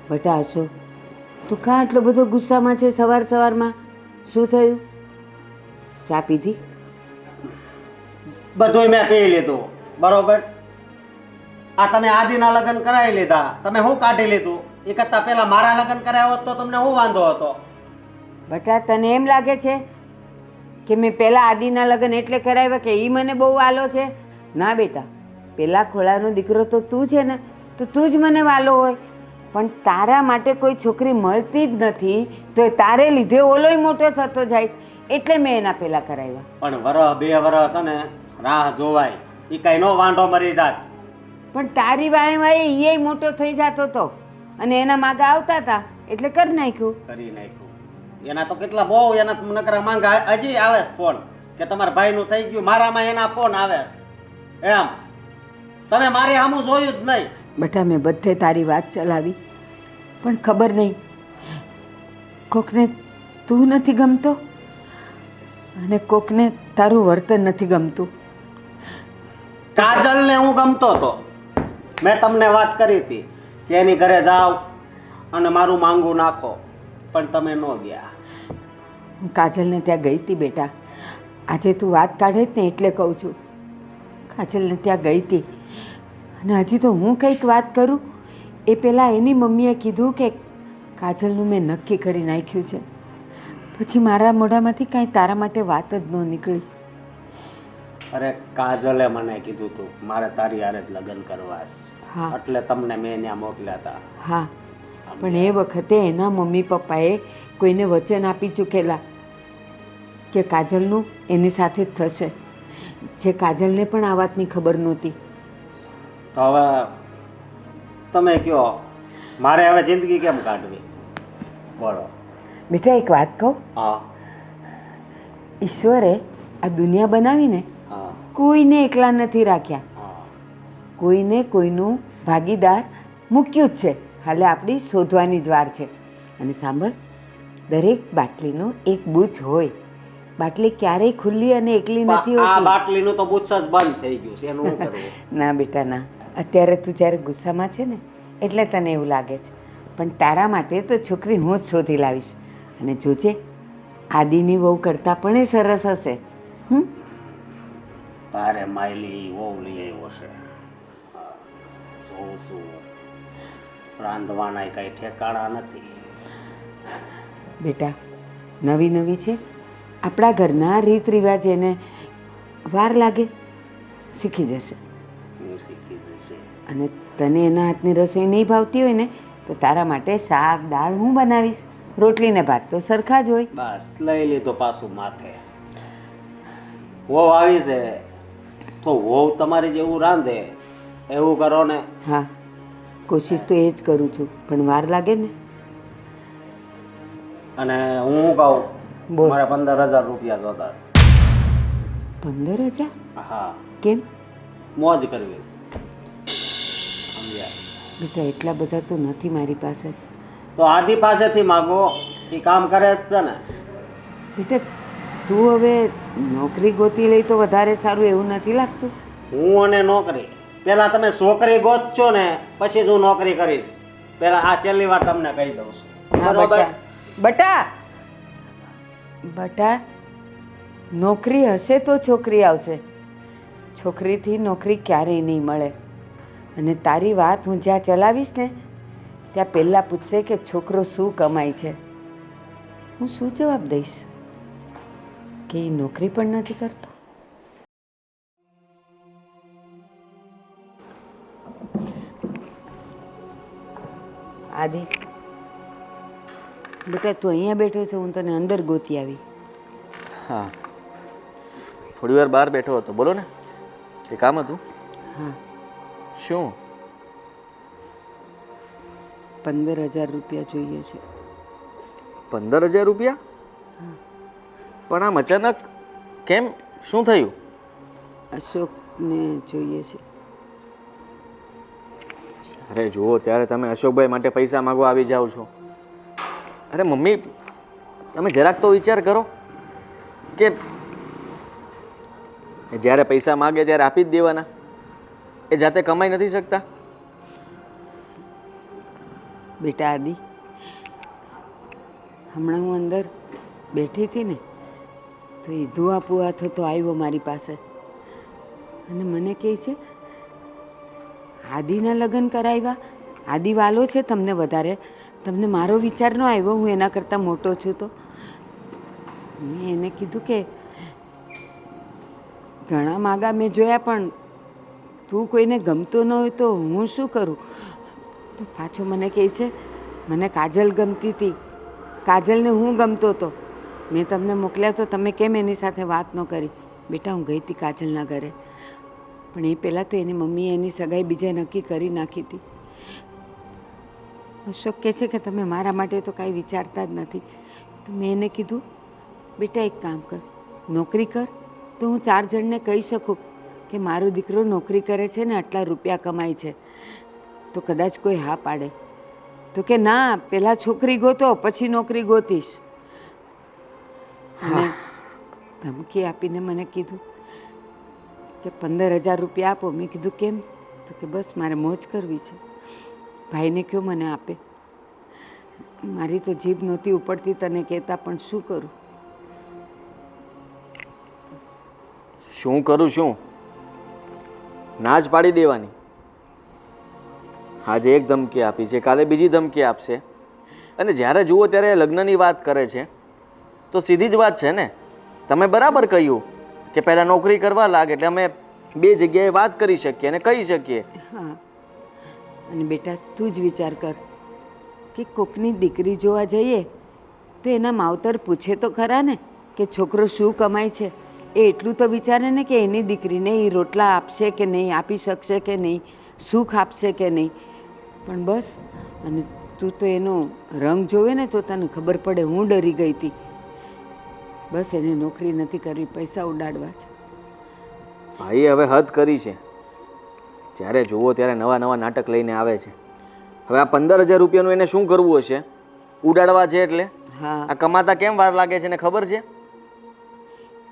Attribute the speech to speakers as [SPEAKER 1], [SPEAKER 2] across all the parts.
[SPEAKER 1] બટા અશોક, તું કાં આટલો બધો ગુસ્સામાં છે સવારમાં? શું થયું? ચા પીધી?
[SPEAKER 2] બધુંય મેં પી લીધું, બરોબર. આ તમે આદિના લગ્ન કરાવી લીધા, તમે શું કાઢી લીધું? એ કરતાં પહેલા મારા લગ્ન કરાવ્યા હોત તો તમને શું વાંધો હતો?
[SPEAKER 1] બટા, તને એમ લાગે છે કે મેં પહેલાં આદિના લગ્ન એટલે કરાવ્યા કે એ મને બહુ વાલો છે? ના બેટા, પેલા ખોળાનો દીકરો તો તું છે ને, તો તું જ મને વાલો હોય. પણ તારા માટે કોઈ છોકરી મળતી જ નથી, તો એ તારે લીધે ઓલોય મોટો થતો જાય, એટલે મેં એના પહેલાં કરાવ્યા.
[SPEAKER 2] પણ વરસ 2 વરસ છે ને રાહ જોવાય, એ કઈ નો વાંઢો મરી જાત.
[SPEAKER 1] પણ તારી વાય એ મોટો થઈ જતો હતો અને એના માગા આવતા હતા એટલે કરી નાખ્યું.
[SPEAKER 2] કરી નાખ્યું. એના તો કેટલા બહુ એના નકરા માંગા હજી આવે ફોન કે તમારા ભાઈનું થઈ ગયું, મારામાં એના ફોન આવે એમ. તમે મારી સામું જોયું જ નહીં.
[SPEAKER 1] બેટા, મેં બધે તારી વાત ચલાવી, પણ ખબર નહીં કોકને તું નથી ગમતો અને કોકને તારું વર્તન નથી ગમતું.
[SPEAKER 2] કાજલને હું ગમતો હતો. મેં તમને વાત કરી હતી કે એની ઘરે જાઓ અને મારું માંગું નાખો, પણ તમે ન ગયા.
[SPEAKER 1] હું કાજલને ત્યાં ગઈ હતી બેટા. આજે તું વાત કાઢે જ ને એટલે કહું છું. કાજલને ત્યાં ગઈ હતી અને હજી તો હું કંઈક વાત કરું એ પહેલાં એની મમ્મીએ કીધું કે કાજલનું મેં નક્કી કરી નાખ્યું છે. પછી મારા મોઢામાંથી કાંઈ તારા માટે વાત જ ન નીકળી.
[SPEAKER 2] અરે કાજલે મને કીધું તું મારે તારી હારે જ લગ્ન કરવા છે.
[SPEAKER 1] હા,
[SPEAKER 2] એટલે તમને મેં ત્યાં મોકલ્યા હતા.
[SPEAKER 1] હા, પણ એ વખતે એના મમ્મી પપ્પાએ કોઈને વચન આપી ચૂકેલા કે કાજલનું એની સાથે જ થશે, જે કાજલને પણ આ વાતની ખબર નહોતી.
[SPEAKER 2] તો હવે તમે કહો, મારે હવે જિંદગી કેમ કાઢવી? બોલો.
[SPEAKER 1] બેટા, એક વાત કહું?
[SPEAKER 2] હા
[SPEAKER 1] ઈશ્વરે આ દુનિયા બનાવીને
[SPEAKER 2] હા
[SPEAKER 1] કોઈને એકલા નથી રાખ્યા.
[SPEAKER 2] હા.
[SPEAKER 1] કોઈને કોઈનું ભાગીદાર મૂક્યું જ છે, ખાલી આપણી શોધવાની જ વાર છે. અને સાંભળ, દરેક બાટલીનો એક બૂચ હોય. બાટલી ક્યારેય ખુલ્લી અને એકલી નથી
[SPEAKER 2] આ
[SPEAKER 1] હોતી.
[SPEAKER 2] બાટલીનું તો બુચ્છ જ બંધ થઈ ગયું છે, એનું શું કરવું?
[SPEAKER 1] ના બેટા ના, અત્યારે તું જ્યારે ગુસ્સામાં છે ને એટલે તને એવું લાગે છે, પણ તારા માટે તો છોકરી હું જ શોધી લાવીશ. અને જોજે, આદિની વહુ કરતાં પણ એ સરસ હશે.
[SPEAKER 2] તારે માયલી વહુ લઈ આવ્યો છે. જોઉં છું, રાંધવાના કઈ ઠેકાણા નથી.
[SPEAKER 1] બેટા, નવી નવી છે, આપણા ઘરના રીત રિવાજ એને વાર લાગે, શીખી જશે.
[SPEAKER 2] હું શીખી જશે.
[SPEAKER 1] અને તને એના હાથની રસોઈ નહીં ભાવતી હોય ને તો તારા માટે શાક દાળ હું બનાવીશ. રોટલી ને ભાત તો સરખા જ હોય.
[SPEAKER 2] બસ લઈ લીધો પાછું માથે. વહુ આવી છે તો વહુ તમારી જેવું રાંધે એવું કરો ને.
[SPEAKER 1] હા, કોશિશ તો એ જ કરું છું, પણ વાર લાગે ને.
[SPEAKER 2] અને હું કહું,
[SPEAKER 1] બોલ.
[SPEAKER 2] મારે 15,000 રૂપિયા જોતા છે.
[SPEAKER 1] 15,000?
[SPEAKER 2] હા,
[SPEAKER 1] કેમ
[SPEAKER 2] મોજ કરવી છે. સમજ્યા?
[SPEAKER 1] બેટા, એટલા બધા તો નથી મારી પાસે.
[SPEAKER 2] તો આદિ પાસેથી માગો, એ કામ કરે જ છે ને.
[SPEAKER 1] બેટા, તું હવે નોકરી ગોતી લઈ તો વધારે સારું, એવું નથી લાગતું?
[SPEAKER 2] હું અને નોકરી, પેલા તમે છોકરી ગોતશો ને પછી જ હું નોકરી કરીશ. પેલા આ છેલ્લી વાર તમને કહી દઉં છું,
[SPEAKER 1] હા
[SPEAKER 2] બરોબર?
[SPEAKER 1] બટા, બટા, નોકરી હશે તો છોકરી આવશે. છોકરીથી નોકરી ક્યારેય નહીં મળે. અને તારી વાત હું જ્યાં ચલાવીશ ને ત્યાં પહેલાં પૂછશે કે છોકરો શું કમાય છે. હું શું જવાબ દઈશ? કે એ નોકરી પણ નથી કરતો. આદિ, બેટા તું અહીંયા બેઠો છે, હું તને અંદર ગોતી આવી.
[SPEAKER 3] હા, થોડી વાર બહાર બેઠો હતો. બોલો ને, એ કામ હતું?
[SPEAKER 1] હા,
[SPEAKER 3] શું?
[SPEAKER 1] 15,000 રૂપિયા જોઈએ છે.
[SPEAKER 3] 15,000 રૂપિયા? પણ આમ અચાનક કેમ? શું થયું?
[SPEAKER 1] અશોકને જોઈએ છે.
[SPEAKER 3] અરે જુઓ, ત્યારે તમે અશોકભાઈ માટે પૈસા માગવા આવી જાઓ છો. અરે મમ્મી, તમે જરાક તો વિચાર કરો કે જ્યારે પૈસા માગે ત્યારે આપી જ દેવાના. એ જાતે કમાઈ નથી શકતા?
[SPEAKER 1] બેટા આદિ, હમણાં હું અંદર બેઠી હતી ને તો એ ધુઆ પુઆ થતો આવ્યો મારી પાસે અને મને કહે છે આદિના લગ્ન કરાવ્યા, આદિ વાલો છે તમને વધારે, તમને મારો વિચાર ન આવ્યો, હું એના કરતાં મોટો છું તો. મેં એને કીધું કે ઘણા માગા મેં જોયા પણ તું કોઈને ગમતો ન હોય તો હું શું કરું? તો પાછો મને કહે છે મને કાજલ ગમતી હતી, કાજલને હું ગમતો હતો, મેં તમને મોકલ્યા તો તમે કેમ એની સાથે વાત ન કરી? બેટા હું ગઈ હતી કાજલના ઘરે, પણ એ પહેલાં તો એની મમ્મીએ એની સગાઈ બીજે નક્કી કરી નાખી હતી. અશોક કહે છે કે તમે મારા માટે તો કાંઈ વિચારતા જ નથી. તો મેં એને કીધું બેટા એક કામ કર, નોકરી કર તો હું 4 જણને કહી શકું કે મારો દીકરો નોકરી કરે છે ને આટલા રૂપિયા કમાય છે, તો કદાચ કોઈ હા પાડે. તો કે ના, પહેલાં છોકરી ગોતો પછી નોકરી ગોતીશ. અને ધમકી આપીને મને કીધું કે 15,000 રૂપિયા આપો. મેં કીધું કેમ? તો કે બસ મારે મોજ કરવી છે, ભાઈને કયો મને આપે. મારી તો જીભ નહોતી ઉપડતી તને કહેતા, પણ શું કરું?
[SPEAKER 3] શું કરું શું? ના જ પાડી દેવાની. આજે એક ધમકી આપી છે, કાલે બીજી ધમકી આપશે, અને જ્યારે જુઓ ત્યારે લગ્નની વાત કરે છે. તો સીધી જ વાત છે ને, તમે બરાબર કહ્યું કે પહેલાં નોકરી કરવા લાગે એટલે અમે 2 જગ્યાએ વાત કરી શકીએ અને કહી શકીએ.
[SPEAKER 1] હા, અને બેટા તું જ વિચાર કર કે કોકની દીકરી જોવા જઈએ તો એના માવતર પૂછે તો ખરા ને કે છોકરો શું કમાય છે. એ એટલું તો વિચારે ને કે એની દીકરીને એ રોટલા આપશે કે નહીં, આપી શકશે કે નહીં, સુખ આપશે કે નહીં. પણ બસ, અને તું તો એનો રંગ જોવે ને તો તને ખબર પડે. હું ડરી ગઈ હતી. બસ એને નોકરી નથી કરવી, પૈસા ઉડાડવા છે.
[SPEAKER 3] ભાઈએ હવે હદ કરી છે. જ્યારે જુઓ ત્યારે નવા નવા નાટક લઈને આવે છે. હવે આ 15,000 રૂપિયાનું એને શું કરવું હશે? ઉડાડવા છે એટલે?
[SPEAKER 1] હા,
[SPEAKER 3] આ કમાતા કેમ વાર લાગે છે ને ખબર છે?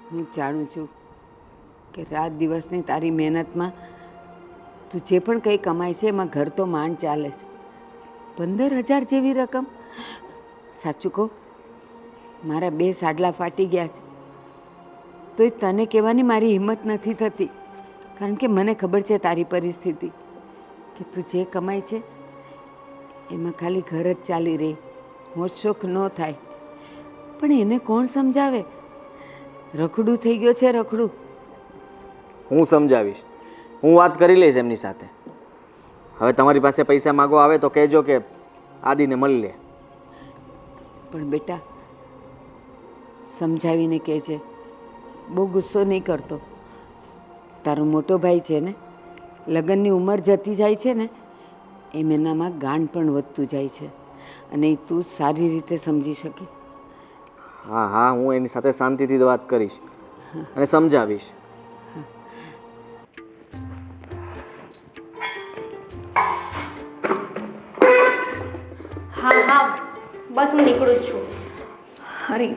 [SPEAKER 1] હું જાણું છું કે રાત દિવસની તારી મહેનતમાં તું જે પણ કંઈ કમાય છે એમાં ઘર તો માંડ ચાલે છે. 15,000 જેવી રકમ? સાચું કહું, મારા 2 સાડલા ફાટી ગયા છે તોય તને કહેવાની મારી હિંમત નથી થતી, કારણ કે મને ખબર છે તારી પરિસ્થિતિ, કે તું જે કમાય છે એમાં ખાલી ઘર જ ચાલી રહે, મોજ શોખ ન થાય. પણ એને કોણ સમજાવે? રખડું થઈ ગયો છે, રખડું.
[SPEAKER 3] હું સમજાવીશ, હું વાત કરી લઈશ એમની સાથે. હવે તમારી પાસે પૈસા માગો આવે તો કહેજો કે આદિને મળી લે.
[SPEAKER 1] પણ બેટા સમજાવીને કહેજે, બહુ ગુસ્સો નહીં કરતો. તારો મોટો ભાઈ છે ને, લગ્નની ઉંમર જતી જાય છે ને એમ એનામાં ગાંડ પણ વધતું જાય છે, અને એ તું સારી રીતે સમજી શકે.
[SPEAKER 3] હા હા, હું એની સાથે શાંતિથી વાત કરીશ અને સમજાવીશ.
[SPEAKER 4] હા હા, બસ હું નીકળું જ છું.
[SPEAKER 5] અરે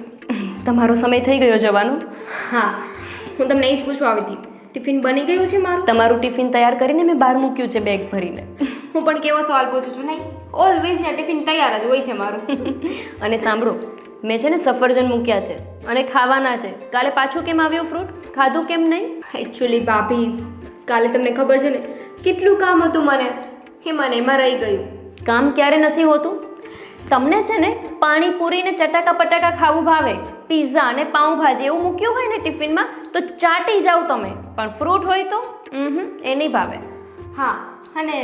[SPEAKER 5] તમારો સમય થઈ ગયો જવાનો.
[SPEAKER 4] હા, હું તમને એ જ પૂછવા આવી હતી, ટિફિન બની ગયું છે મારું?
[SPEAKER 5] તમારું ટિફિન તૈયાર કરીને મેં બહાર મૂક્યું છે બેગ ભરીને.
[SPEAKER 4] હું પણ કેવો સવાલ પૂછું છું? નહીં, ઓલવેઝ ને ટિફિન તૈયાર જ હોય છે મારું.
[SPEAKER 5] અને સાંભળો, મેં છે ને સફરજન મૂક્યા છે અને ખાવાના છે. કાલે પાછું કેમ આવ્યું ફ્રૂટ? ખાધું કેમ નહીં?
[SPEAKER 4] એકચ્યુઅલી ભાભી, કાલે તમને ખબર છે ને કેટલું કામ હતું મને, એ મને એમાં રહી ગયું.
[SPEAKER 5] કામ ક્યારે નથી હોતું? તમને છે ને પાણીપુરી ને ચટાકા પટાકા ખાવું ભાવે, પિઝા અને પાઉંભાજી એવું મૂક્યું હોય ને ટિફિનમાં તો ચાટી જાઓ તમે, પણ ફ્રૂટ હોય તો એ નહીં ભાવે.
[SPEAKER 4] હા, અને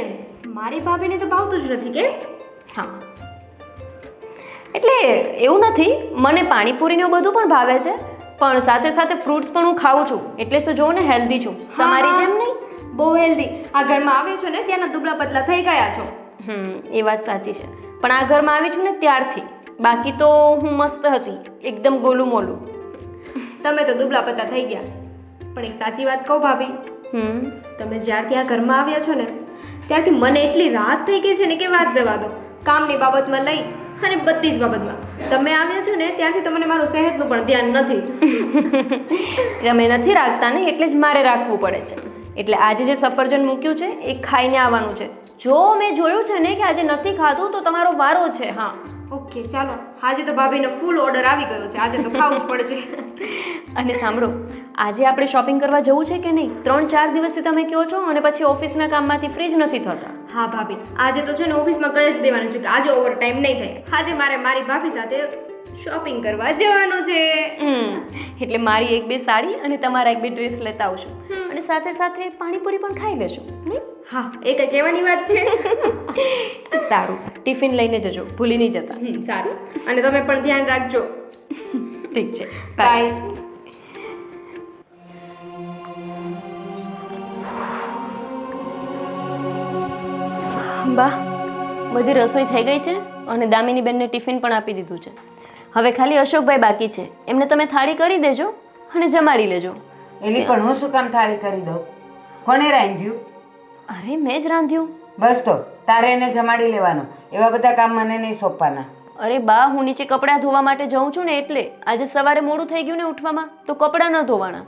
[SPEAKER 4] મારી ભાભીને તો ભાવતું જ નથી કે?
[SPEAKER 5] હા, એટલે એવું નથી, મને પાણીપુરીને એવું બધું પણ ભાવે છે, પણ સાથે સાથે ફ્રૂટ્સ પણ હું ખાઉં છું, એટલે જ તો જોઉં ને હેલ્ધી છું, તમારી જેમ નહીં.
[SPEAKER 4] બહુ હેલ્ધી. આ ઘરમાં આવ્યો છો ને ત્યાંના દુબળા પતલા થઈ ગયા છો.
[SPEAKER 5] એ વાત સાચી છે, પણ આ ઘરમાં આવી છું ને ત્યારથી, બાકી તો હું મસ્ત હતી, એકદમ ગોલું મોલું.
[SPEAKER 4] તમે તો દુબળા પતલા થઈ ગયા. પણ એક સાચી વાત કહું ભાભી, તમે જ્યારથી આ ઘરમાં આવ્યા છો ને ત્યારથી મને એટલી રાહત થઈ ગઈ છે ને કે વાત જવા દો. કામની બાબતમાં લઈ અને બધી જ બાબતમાં તમે આવ્યા છો ને ત્યારથી તો મને મારું સેહતનું પણ ધ્યાન નથી.
[SPEAKER 5] તમે નથી રાખતા ને એટલે જ મારે રાખવું પડે છે. એટલે આજે જે સફરજન મૂક્યું છે એ ખાઈને આવવાનું છે. જો મેં જોયું છે ને કે આજે નથી ખાધું તો તમારો વારો છે. હા,
[SPEAKER 4] ઓકે ચાલો. આજે તો ભાભીનો ફૂલ ઓર્ડર આવી ગયો છે, આજે તો ખાવું જ પડશે.
[SPEAKER 5] અને સાંભળો, આજે આપણે શોપિંગ કરવા જવું છે કે નહીં? 3-4 દિવસથી તમે કહો છો અને પછી ઓફિસના કામમાંથી ફ્રી જ નથી થતા.
[SPEAKER 4] હા ભાભી, આજે તો છે ને ઓફિસમાં કહી જ દેવાનું છે કે આજે ઓવર ટાઈમ નહીં થાય. આજે મારે મારી ભાભી સાથે શોપિંગ કરવા જવાનું છે.
[SPEAKER 5] એટલે મારી 1-2 સાડી અને તમારા 1-2 ડ્રેસ લેતા આવશું અને સાથે સાથે પાણીપુરી પણ ખાઈ લેશું.
[SPEAKER 4] હા, એ કઈ કહેવાની વાત છે.
[SPEAKER 5] સારું, ટિફિન લઈને જજો, ભૂલી નહીં જતા.
[SPEAKER 4] સારું, અને તમે પણ ધ્યાન રાખજો.
[SPEAKER 5] ઠીક છે,
[SPEAKER 4] બાય.
[SPEAKER 5] બા, બધી રસોઈ થઈ ગઈ છે અને દામિની બેનને ટિફિન પણ આપી દીધું છે. હવે ખાલી અશોકભાઈ બાકી છે, એમને તમે થાળી કરી દેજો અને જમાડી લેજો.
[SPEAKER 1] એલી પણ હું શું કામ થાળી કરી દઉં? કોણે રાંધ્યું?
[SPEAKER 5] અરે મેં જ રાંધ્યું.
[SPEAKER 1] બસ તો તારે એને જમાડી લેવાનો. એવા બધા કામ મને નહીં સોંપવાના.
[SPEAKER 5] અરે બા, હું નીચે કપડાં ધોવા માટે જાઉં છું ને, એટલે આજે સવારે મોડું થઈ ગયું ને ઉઠવામાં, તો કપડાં ન ધોવાના,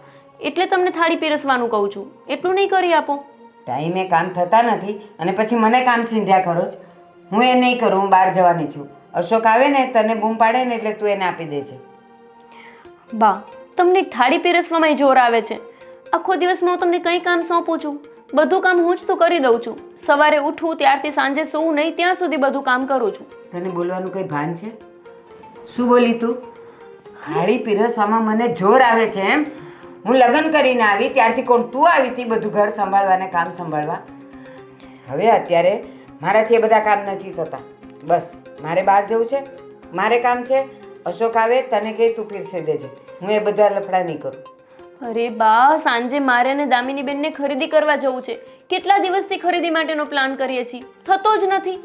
[SPEAKER 5] એટલે તમને થાળી પીરસવાનું કહું છું. એટલું નહીં કરી આપો?
[SPEAKER 1] ટાઈમે કામ થતા નથી અને પછી મને કામ સિંધ્યા કરો છો. હું એ નહીં કરું, હું બહાર જવાની છું. અશોક આવે ને તને બૂમ પાડે ને એટલે તું એને આપી દે છે.
[SPEAKER 5] બા, તમને થાળી પીરસવામાં જોર આવે છે. આખો દિવસમાં હું તમને કંઈ કામ સોંપું છું? બધું કામ હું જ તો કરી દઉં છું. સવારે ઉઠું ત્યારથી સાંજે સૂવું નહીં ત્યાં સુધી બધું કામ કરું છું.
[SPEAKER 1] તને બોલવાનું કંઈ ભાન છે? શું બોલી તું? થાળી પીરસવામાં મને જોર આવે છે એમ? હું લગ્ન કરીને આવી ત્યારથી કોણ તું આવી હતી બધું ઘર સંભાળવા ને કામ સંભાળવા? હવે અત્યારે મારાથી એ બધા કામ નથી થતા. બસ મારે બહાર જવું છે, મારે કામ છે. અશોક આવે તને કહે તું પીરસી દેજે. હું એ બધા લફડા નહીં કરું.
[SPEAKER 5] અરે બા, સાંજે મારે અને દામિની બેનને ખરીદી કરવા જવું છે. કેટલા દિવસથી ખરીદી માટેનો પ્લાન કરીએ છીએ, થતો જ નથી.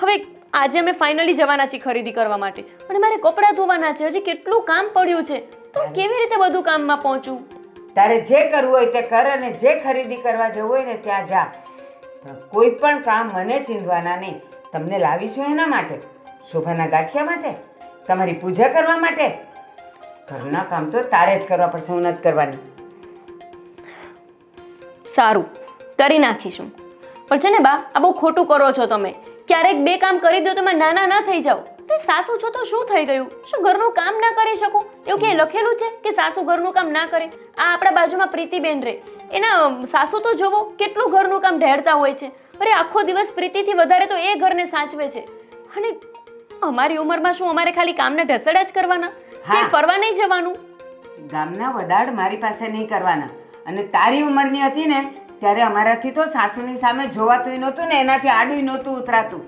[SPEAKER 5] હવે આજે અમે ફાઇનલી જવાના છીએ ખરીદી કરવા માટે અને મારે કપડાં ધોવાના છે. હજી કેટલું કામ પડ્યું છે, તો કેવી રીતે બધું કામમાં પહોંચું?
[SPEAKER 1] તારે જે કરવું હોય તે કર અને જે ખરીદી કરવા જવું હોય ને ત્યાં જા. કોઈ પણ કામ મને સીંધવાના નહીં. તમને લાવીશું એના માટે, શોભાના ગાંઠિયા માટે, તમારી પૂજા કરવા માટે. ઘરના કામ તો તારે જ કરવા પડશે, હું નથી કરવાની.
[SPEAKER 5] સારું, કરી નાખીશું. પણ છે ને બા, આ બહુ ખોટું કરો છો તમે. ક્યારેક 2 કામ કરી દો તમે નાના ના થઈ જાઓ. સાસુ છો તો શું થઈ ગયું? શું ઘરનું કામ ના કરી શકો? એવું ક્યાંય લખેલું છે કે સાસુ ઘરનું કામ ના કરે? આ આપણા બાજુમાં પ્રીતિબેન રહે, એના સાસુ તો જોવો કેટલું ઘરનું કામ ઢેરતા હોય છે. અરે આખો દિવસ પ્રીતિથી વધારે તો એ ઘરને સાચવે છે. અને અમારી ઉંમરમાં શું અમારે ખાલી કામના ઢસડા જ કરવાના? કે ફરવા નહીં જવાનું?
[SPEAKER 1] ગામના વદાડ મારી પાસે નહીં કરવાના. અને તારી ઉંમરની હતી ને ત્યારે અમારાથી તો સાસુની સામે જોવાતું નહોતું ને એનાથી આડું નહોતું ઉતરાતું.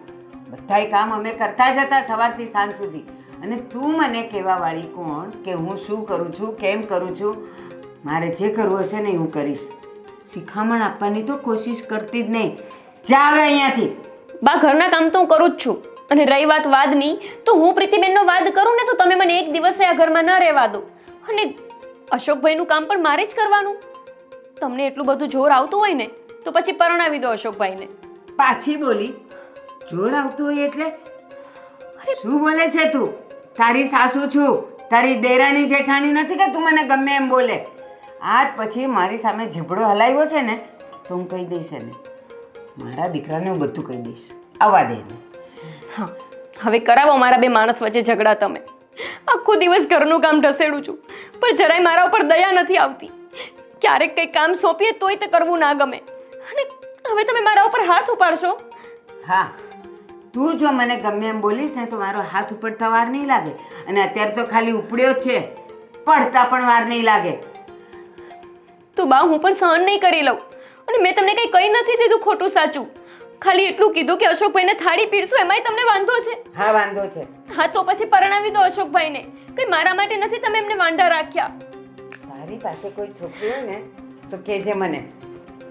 [SPEAKER 1] બધાય કામ અમે કરતા જ હતા સવારથી સાંજ સુધી. અને તું મને કહેવા વાળી કોણ કે હું શું કરું છું, કેમ કરું છું? મારે જે કરવું હશે ને હું કરીશ. શિખામણ આપવાની તો કોશિશ કરતી જ નહીં. જા હવે અહીંયાથી.
[SPEAKER 5] બા, ઘરના કામ તો હું કરું જ છું. અને રહી વાત વાદની, તો હું પ્રીતિબેનનો વાદ કરું ને તો તમે મને એક દિવસે આ ઘરમાં ન રહેવા દો. અને અશોકભાઈનું કામ પણ મારે જ કરવાનું. તમને એટલું બધું જોર આવતું હોય ને તો પછી પરણાવી દો અશોકભાઈને.
[SPEAKER 1] પાછી બોલી? જોર આવતું હોય એટલે? શું બોલે છે તું? તારી સાસુ છું, તારી દેરાણી જેઠાણી નથી કે તું મને ગમે એમ બોલે. આજ પછી મારી સામે ઝઘડો હલાવ્યો છે ને તો હું કહી દઈશ એને. મારા દીકરાને હું બધું કહી દઈશ. આવવા દે એને.
[SPEAKER 5] હા, હવે કરાવો મારા 2 માણસ વચ્ચે ઝઘડા તમે. આખો દિવસ ઘરનું કામ ઢસેડું છું પણ જરાય મારા ઉપર દયા નથી આવતી. ક્યારેક કંઈ કામ સોંપીએ તોય તે કરવું ના ગમે. અને હવે તમે મારા ઉપર હાથ ઉપાડશો?
[SPEAKER 1] હા, તું જો મને ગમે એમ બોલીશ ને તો મારો હાથ ઉપડતા વાર નહીં લાગે. અને અત્યારે તો ખાલી ઉપડ્યો જ છે, પડતા પણ વાર નહીં લાગે.
[SPEAKER 5] તો બા, હું પણ સહન નહીં કરી લઉં. અને મેં તમને કંઈ કહી નથી દીધું ખોટું સાચું. ખાલી એટલું કીધું કે અશોકભાઈને થાળી પીરશું, એમાંય તમને વાંધો છે?
[SPEAKER 1] હા, વાંધો છે.
[SPEAKER 5] હા, તો પછી પરણાવી દો અશોકભાઈને. કંઈ મારા માટે નથી તમે એમને વાંઢા રાખ્યા.
[SPEAKER 1] તારી પાસે કોઈ છોકરી હોય ને તો કહેજે મને.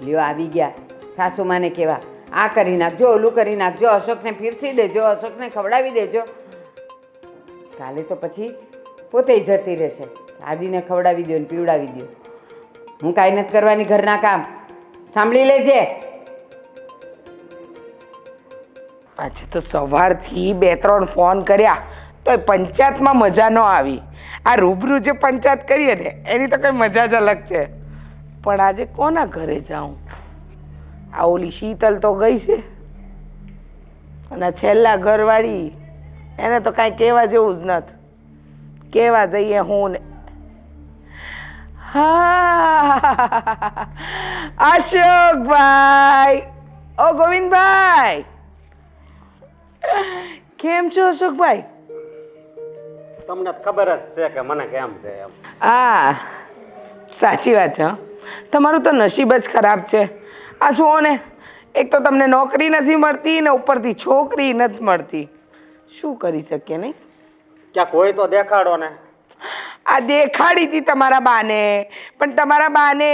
[SPEAKER 1] લ્યો આવી ગયા સાસુમાને કહેવા, આ કરી નાખજો, ઓલું કરી નાખજો, અશોકને પીરસી દેજો, અશોકને ખવડાવી દેજો. કાલે તો પછી પોતે જતી રહેશે. આદિને ખવડાવી દો ને પીવડાવી દો. હું કાંઈ નથી કરવાની ઘરના કામ. સાંભળી લેજે.
[SPEAKER 6] આજે તો સવારથી 2-3 ફોન કર્યા તો પંચાયતમાં મજા ન આવી. આ રૂબરૂ જે પંચાયત કરીએ ને એની તો કંઈ મજા જ અલગ છે. પણ આજે કોના ઘરે જાઉં? આ ઓલી શીતલ તો ગઈ છે અને છેલ્લા ઘરવાળી એને તો કાંઈ કહેવા જેવું જ નથી. કહેવા જઈએ હું ને હા અશોકભાઈ, ઓ ગોવિંદભાઈ, કેમ છો અશોકભાઈ?
[SPEAKER 2] તમને ખબર જ છે કે મને કેમ છે એમ.
[SPEAKER 6] હા સાચી વાત છે હો. તમારું તો નસીબ જ ખરાબ છે. આ જુઓ ને, એક તો તમને નોકરી નથી મળતી ને ઉપરથી છોકરી નથી મળતી. શું કરી શકીએ નહીં?
[SPEAKER 2] ક્યાંક હોય તો દેખાડો ને.
[SPEAKER 6] આ દેખાડી હતી તમારા બાને, પણ તમારા બાને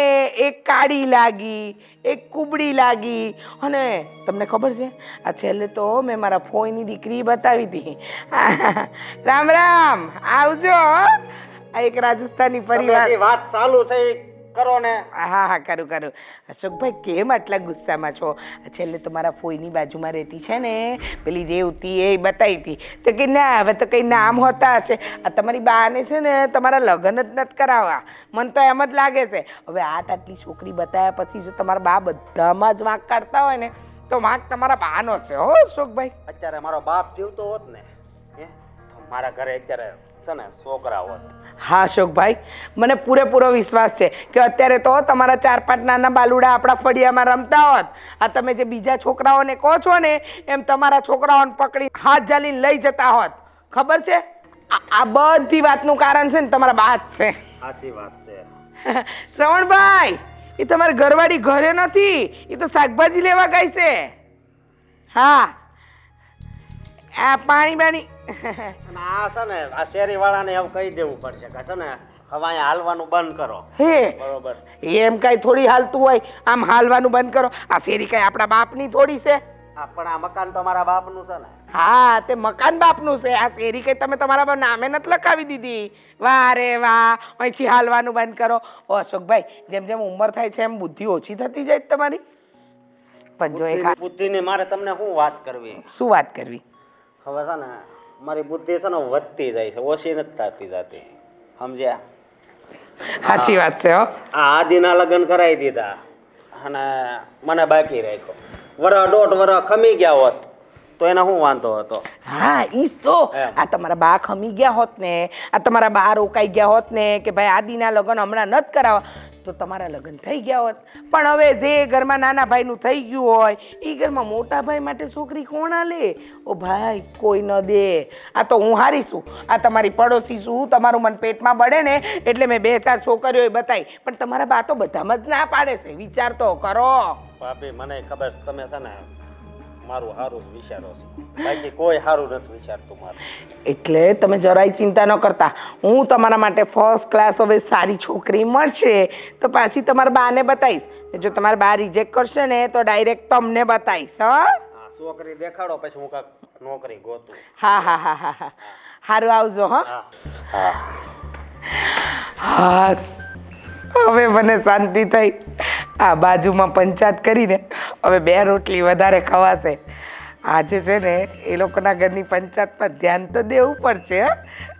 [SPEAKER 6] એક કાળી લાગી, એક કુબડી લાગી. અને તમને ખબર છે, આ છેલ્લે તો મેં મારા ફોઈની દીકરી બતાવી હતી. રામ રામ, આવજો. આ એક રાજસ્થાની પરિવાર.
[SPEAKER 2] તમે જે વાત ચાલુ છે એ કરો ને.
[SPEAKER 6] હા હા કરું કરું. અશોકભાઈ કેમ આટલા ગુસ્સામાં છો? છેલ્લે તો મારા ફોઈની બાજુમાં રહેતી છે ને પેલી રેવતી, એ બતાવી હતી તો કે ના હવે તો કંઈ નામ હોતા હશે. આ તમારી બાને છે ને તમારા લગ્ન જ નથી કરાવવા. મને તો એમ જ લાગે છે. હવે આટલી છોકરી બતાવ્યા પછી જો તમારા બા બધામાં જ વાંક કાઢતા હોય ને તો વાંક તમારા બાનો છે હો અશોકભાઈ.
[SPEAKER 2] અત્યારે મારો બાપ જીવતો હોત ને તો મારા ઘરે અત્યારે છે ને છોકરા હોત.
[SPEAKER 6] હા અશોકભાઈ, મને પૂરેપૂરો વિશ્વાસ છે કે અત્યારે તો તમારા 4-5 નાના બાલુડા આપણા ફળિયામાં રમતા હોત. આ તમે જે બીજા છોકરાઓને કહો છો ને એમ તમારા છોકરાઓને પકડી હાથ ઝાલીને લઈ જતા હોત. ખબર છે, આ બધી વાતનું કારણ છે ને તમારા બા જ છે.
[SPEAKER 2] સાચી વાત છે.
[SPEAKER 6] શ્રવણભાઈ, એ તમારી ઘરવાળી ઘરે નથી, એ તો શાકભાજી લેવા ગઈ છે. હા આ પાણી બાણી
[SPEAKER 2] અને આ છે ને આ શેરી વાળાને એવું કહી દેવું પડશે કે છે ને હવે અહીંયા હાલવાનું બંધ કરો.
[SPEAKER 6] હે
[SPEAKER 2] બરોબર.
[SPEAKER 6] એમ કઈ થોડી હાલતું હોય? આમ હાલવાનું બંધ કરો. આ શેરી કઈ આપણા બાપની થોડી છે?
[SPEAKER 2] હા પણ આ મકાન તો મારા બાપનું છે ને.
[SPEAKER 6] હા તે મકાન બાપનું છે. આ શેરી કઈ તમે તમારા નામે નથી લખાવી દીધી? વાહ રે વાહ, અહીંથી હાલવાનું બંધ કરો. ઓ અશોકભાઈ, જેમ જેમ ઉંમર થાય છે એમ બુદ્ધિ ઓછી થતી જાય તમારી. પણ જો એક
[SPEAKER 2] બુદ્ધિની મારે તમને શું વાત કરવી?
[SPEAKER 6] શું વાત કરવી?
[SPEAKER 2] હવે છે ને મારી બુદ્ધિ છે ને વધતી જાય છે, ઓછી નથી થતી જતી. સમજ્યા?
[SPEAKER 6] સાચી વાત છે હો.
[SPEAKER 2] આ આદિના લગ્ન કરાવી દીધા અને મને બાકી રાખ્યો. વરસ 1.5 વરસ ખમી ગયા હોત તો એને શું વાંધો હતો?
[SPEAKER 6] હા ઈ તો આ તમારા બા ખમી ગયા હોત ને, આ તમારા બા રોકાઈ ગયા હોત ને કે ભાઈ આદિના લગ્ન હમણાં નથી કરાવવા, તો તમારા લગ્ન થઈ ગયા હોત. પણ હવે જે ઘરમાં નાના ભાઈનું થઈ ગયું હોય એ ઘરમાં મોટા ભાઈ માટે છોકરી કોણ આલે? ઓ ભાઈ કોઈ ન દે. આ તો હું હારી છું, આ તમારી પડોશી છું. તમારું મન પેટમાં બળે ને એટલે મેં 2-4 છોકરીઓ બતાવી, પણ તમારા બા તો બધામાં જ ના પાડે છે. વિચાર તો કરો.
[SPEAKER 2] ભાભી મને ખબર છે તમે છે ને મારું સારું જ વિચારો છો, બાકી કોઈ સારું નથી વિચારતું મારું.
[SPEAKER 6] એટલે તમે જરાય ચિંતા ન કરતા. હું તમારા માટે ફર્સ્ટ ક્લાસ હવે સારી છોકરી મળશે તો પાછી તમારા બાને બતાવીશ. જો તમારા બા રિજેક્ટ કરશે ને તો ડાયરેક્ટ તમને બતાવીશ. હા
[SPEAKER 2] છોકરી દેખાડો પછી હું કાંઈક નોકરી ગોતું.
[SPEAKER 6] હા હા હા હા હા સારું આવજો. હા
[SPEAKER 2] હા
[SPEAKER 6] હાસ, હવે મને શાંતિ થઈ. આ બાજુમાં પંચાયત કરીને હવે 2 રોટલી વધારે ખવાશે. આજે છે ને એ લોકોના ઘરની પંચાયતમાં ધ્યાન તો દેવું પડશે.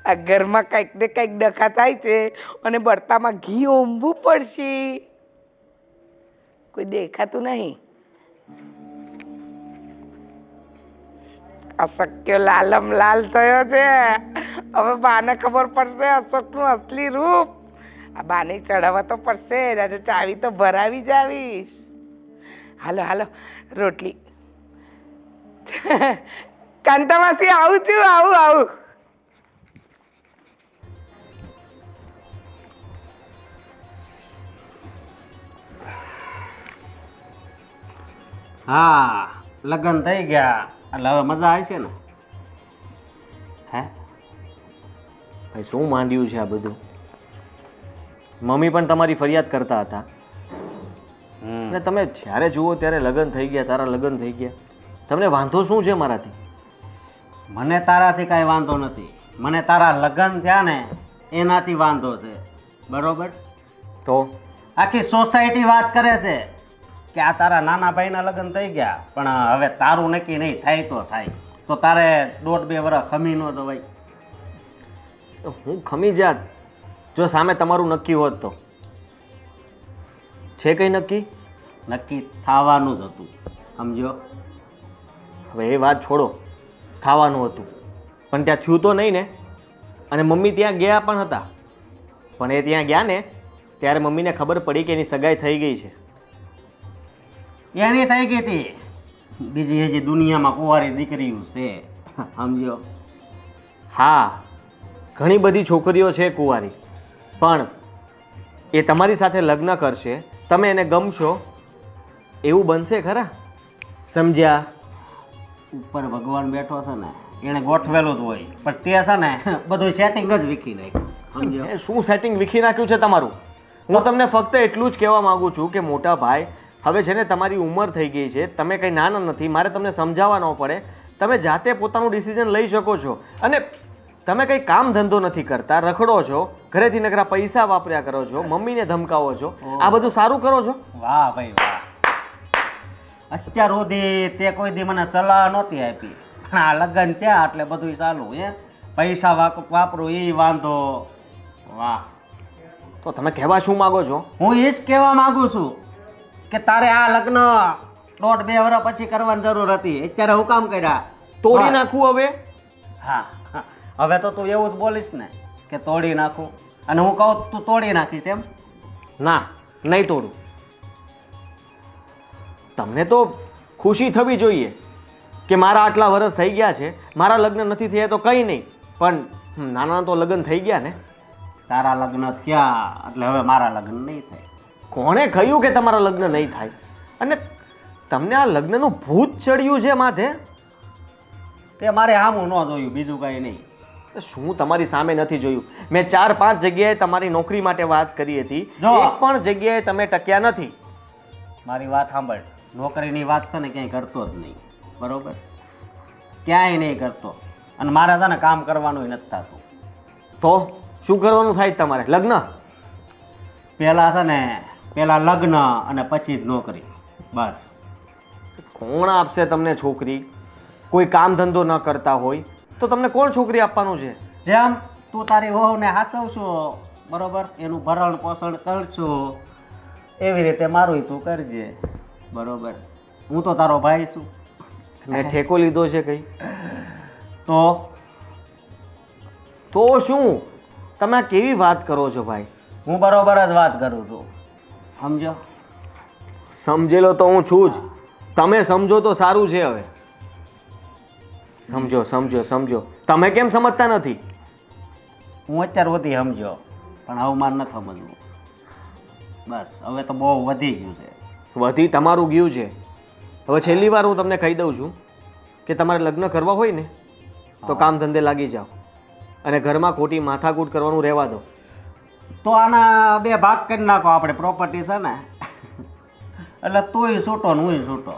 [SPEAKER 6] આ ઘરમાં કંઈક ને કંઈક ડખા થાય છે અને બળતામાં ઘી ઓંબવું પડશે. કોઈ દેખાતું નહીં. અશક્ય લાલમ લાલ થયો છે. હવે બાને ખબર પડશે અશોકનું અસલી રૂપ. આ બાને ચડાવવા તો પડશે, અને ચાવી તો ભરાવી જ આવીશ. હાલો હાલો રોટલી. કાંતામાસી આવું છું, આવું.
[SPEAKER 2] હા લગ્ન થઈ ગયા એટલે હવે મજા આવે છે ને? હે
[SPEAKER 3] ભાઈ શું માંડ્યું છે આ બધું? મમ્મી પણ તમારી ફરિયાદ કરતા હતા અને તમે જ્યારે જુઓ ત્યારે લગ્ન થઈ ગયા, તારા લગ્ન થઈ ગયા. તમને વાંધો શું છે મારાથી?
[SPEAKER 2] મને તારાથી કાંઈ વાંધો નથી. મને તારા લગ્ન થયા ને એનાથી વાંધો છે. બરોબર?
[SPEAKER 3] તો
[SPEAKER 2] આખી સોસાયટી વાત કરે છે કે આ તારા નાના ભાઈના લગ્ન થઈ ગયા, પણ હવે તારું નક્કી નહીં થાય તો થાય. તો તારે 1.5-2 વર્ષ ખમી ન દવાય.
[SPEAKER 3] તો હું ખમી જાત જો સામે તમારું નક્કી હોત તો. છે કંઈ નક્કી?
[SPEAKER 2] નક્કી થવાનું જ હતું, સમજો.
[SPEAKER 3] હવે એ વાત છોડો, ખાવાનું હતું પણ ત્યાં થયું તો નહીં ને. અને મમ્મી ત્યાં ગયા પણ હતા, પણ એ ત્યાં ગયા ને ત્યારે મમ્મીને ખબર પડી કે એની સગાઈ થઈ ગઈ છે.
[SPEAKER 2] એની થઈ ગઈ હતી, બીજી હજી દુનિયામાં કુંવારી દીકરીઓ છે, સમજો.
[SPEAKER 3] હા, ઘણી બધી છોકરીઓ છે કુંવારી, પણ એ તમારી સાથે લગ્ન કરશે, તમે એને ગમશો એવું બનશે ખરા? સમજ્યા?
[SPEAKER 2] ઉપર ભગવાન બેઠો છે ને, એને ગોઠવેલું જ હોય, પણ તે છે ને બધું સેટિંગ જ વીખી નાખ્યું, સમજો.
[SPEAKER 3] એ શું સેટિંગ વિખી નાખ્યું છે તમારું? હું તમને ફક્ત એટલું જ કહેવા માંગુ છું કે મોટા ભાઈ, હવે છે ને તમારી ઉંમર થઈ ગઈ છે, તમે કંઈ નાના નથી, મારે તમને સમજાવવા ન પડે, તમે જાતે પોતાનું ડિસિઝન લઈ શકો છો. અને તમે કંઈ કામ ધંધો નથી કરતા, રખડો છો, ઘરેથી નકરા પૈસા વાપર્યા કરો છો, મમ્મીને ધમકાવો છો, આ બધું સારું કરો છો?
[SPEAKER 2] વાહ ભાઈ વાહ. અત્યાર સુધી તે કોઈ દી મને સલાહ નહોતી આપી, પણ આ લગ્ન થયા એટલે બધું ચાલુ. પૈસા વાપરું એ વાંધો. વાહ.
[SPEAKER 3] તો તમે કહેવા શું માગો છો?
[SPEAKER 2] હું એ જ કહેવા માંગુ છું કે તારે આ લગ્ન 1.5-2 વર્ષ પછી કરવાની જરૂર હતી, અત્યારે હું કામ કર્યા?
[SPEAKER 3] તોડી નાખવું હવે?
[SPEAKER 2] હા, હવે તો તું એવું જ બોલીશ ને કે તોડી નાખું, અને હું કહું તું તોડી નાખીશ એમ?
[SPEAKER 3] ના, નહીં તોડું. તમને તો ખુશી થવી જોઈએ કે મારા આટલા વર્ષ થઈ ગયા છે, મારા લગ્ન નથી થયા તો કંઈ નહીં, પણ નાના તો લગ્ન થઈ ગયા ને.
[SPEAKER 2] તારા લગ્ન થયા એટલે હવે મારા લગ્ન નહીં થાય.
[SPEAKER 3] કોણે કહ્યું કે તમારા લગ્ન નહીં થાય? અને તમને આ લગ્નનું ભૂત ચડ્યું છે માથે?
[SPEAKER 2] તે મારે સામું ન જોયું, બીજું કંઈ નહીં.
[SPEAKER 3] શું તમારી સામે નથી જોયું? મેં 4-5 જગ્યાએ તમારી નોકરી માટે વાત કરી હતી,
[SPEAKER 2] જો.
[SPEAKER 3] એક પણ જગ્યાએ તમે ટક્યા નથી.
[SPEAKER 2] મારી વાત સાંભળ, નોકરીની વાત છે ને ક્યાંય કરતો જ નહીં, બરોબર? ક્યાંય નહીં કરતો, અને મારે છે ને કામ કરવાનું નથી થતું.
[SPEAKER 3] તો શું કરવાનું થાય તમારે? લગ્ન?
[SPEAKER 2] પહેલાં છે ને પહેલાં લગ્ન અને પછી જ નોકરી, બસ.
[SPEAKER 3] કોણ આપશે તમને છોકરી? કોઈ કામ ધંધો ન કરતા હોય તો તમને કોણ છોકરી આપવાનું છે?
[SPEAKER 2] જેમ તું તારી વહુને હાસવશો, બરોબર, એનું ભરણ પોષણ કરશો, એવી રીતે મારું તું કરજે, બરોબર? હું તો તારો ભાઈ છું.
[SPEAKER 3] મેં ઠેકો લીધો છે કઈ?
[SPEAKER 2] તો
[SPEAKER 3] શું તમે આ કેવી વાત કરો છો ભાઈ?
[SPEAKER 2] હું બરોબર જ વાત કરું છું, સમજો.
[SPEAKER 3] સમજેલો તો હું છું જ, તમે સમજો તો સારું છે. હવે સમજો સમજો સમજો. તમે કેમ સમજતા નથી?
[SPEAKER 2] હું અત્યાર સુધી સમજો, પણ હવે મારે નથી સમજવું. બસ હવે તો બહુ વધી ગયું છે.
[SPEAKER 3] વધી તમારું ગયું છે. હવે છેલ્લી વાર હું તમને કહી દઉં છું કે તમારે લગ્ન કરવા હોય ને તો કામ ધંધે લાગી જાઓ, અને ઘરમાં ખોટી માથાકૂટ કરવાનું રહેવા દો.
[SPEAKER 2] તો આના 2 ભાગ કરી નાખો, આપણે પ્રોપર્ટી છે ને, એટલે તુંય છૂટો ને હુંય છૂટો,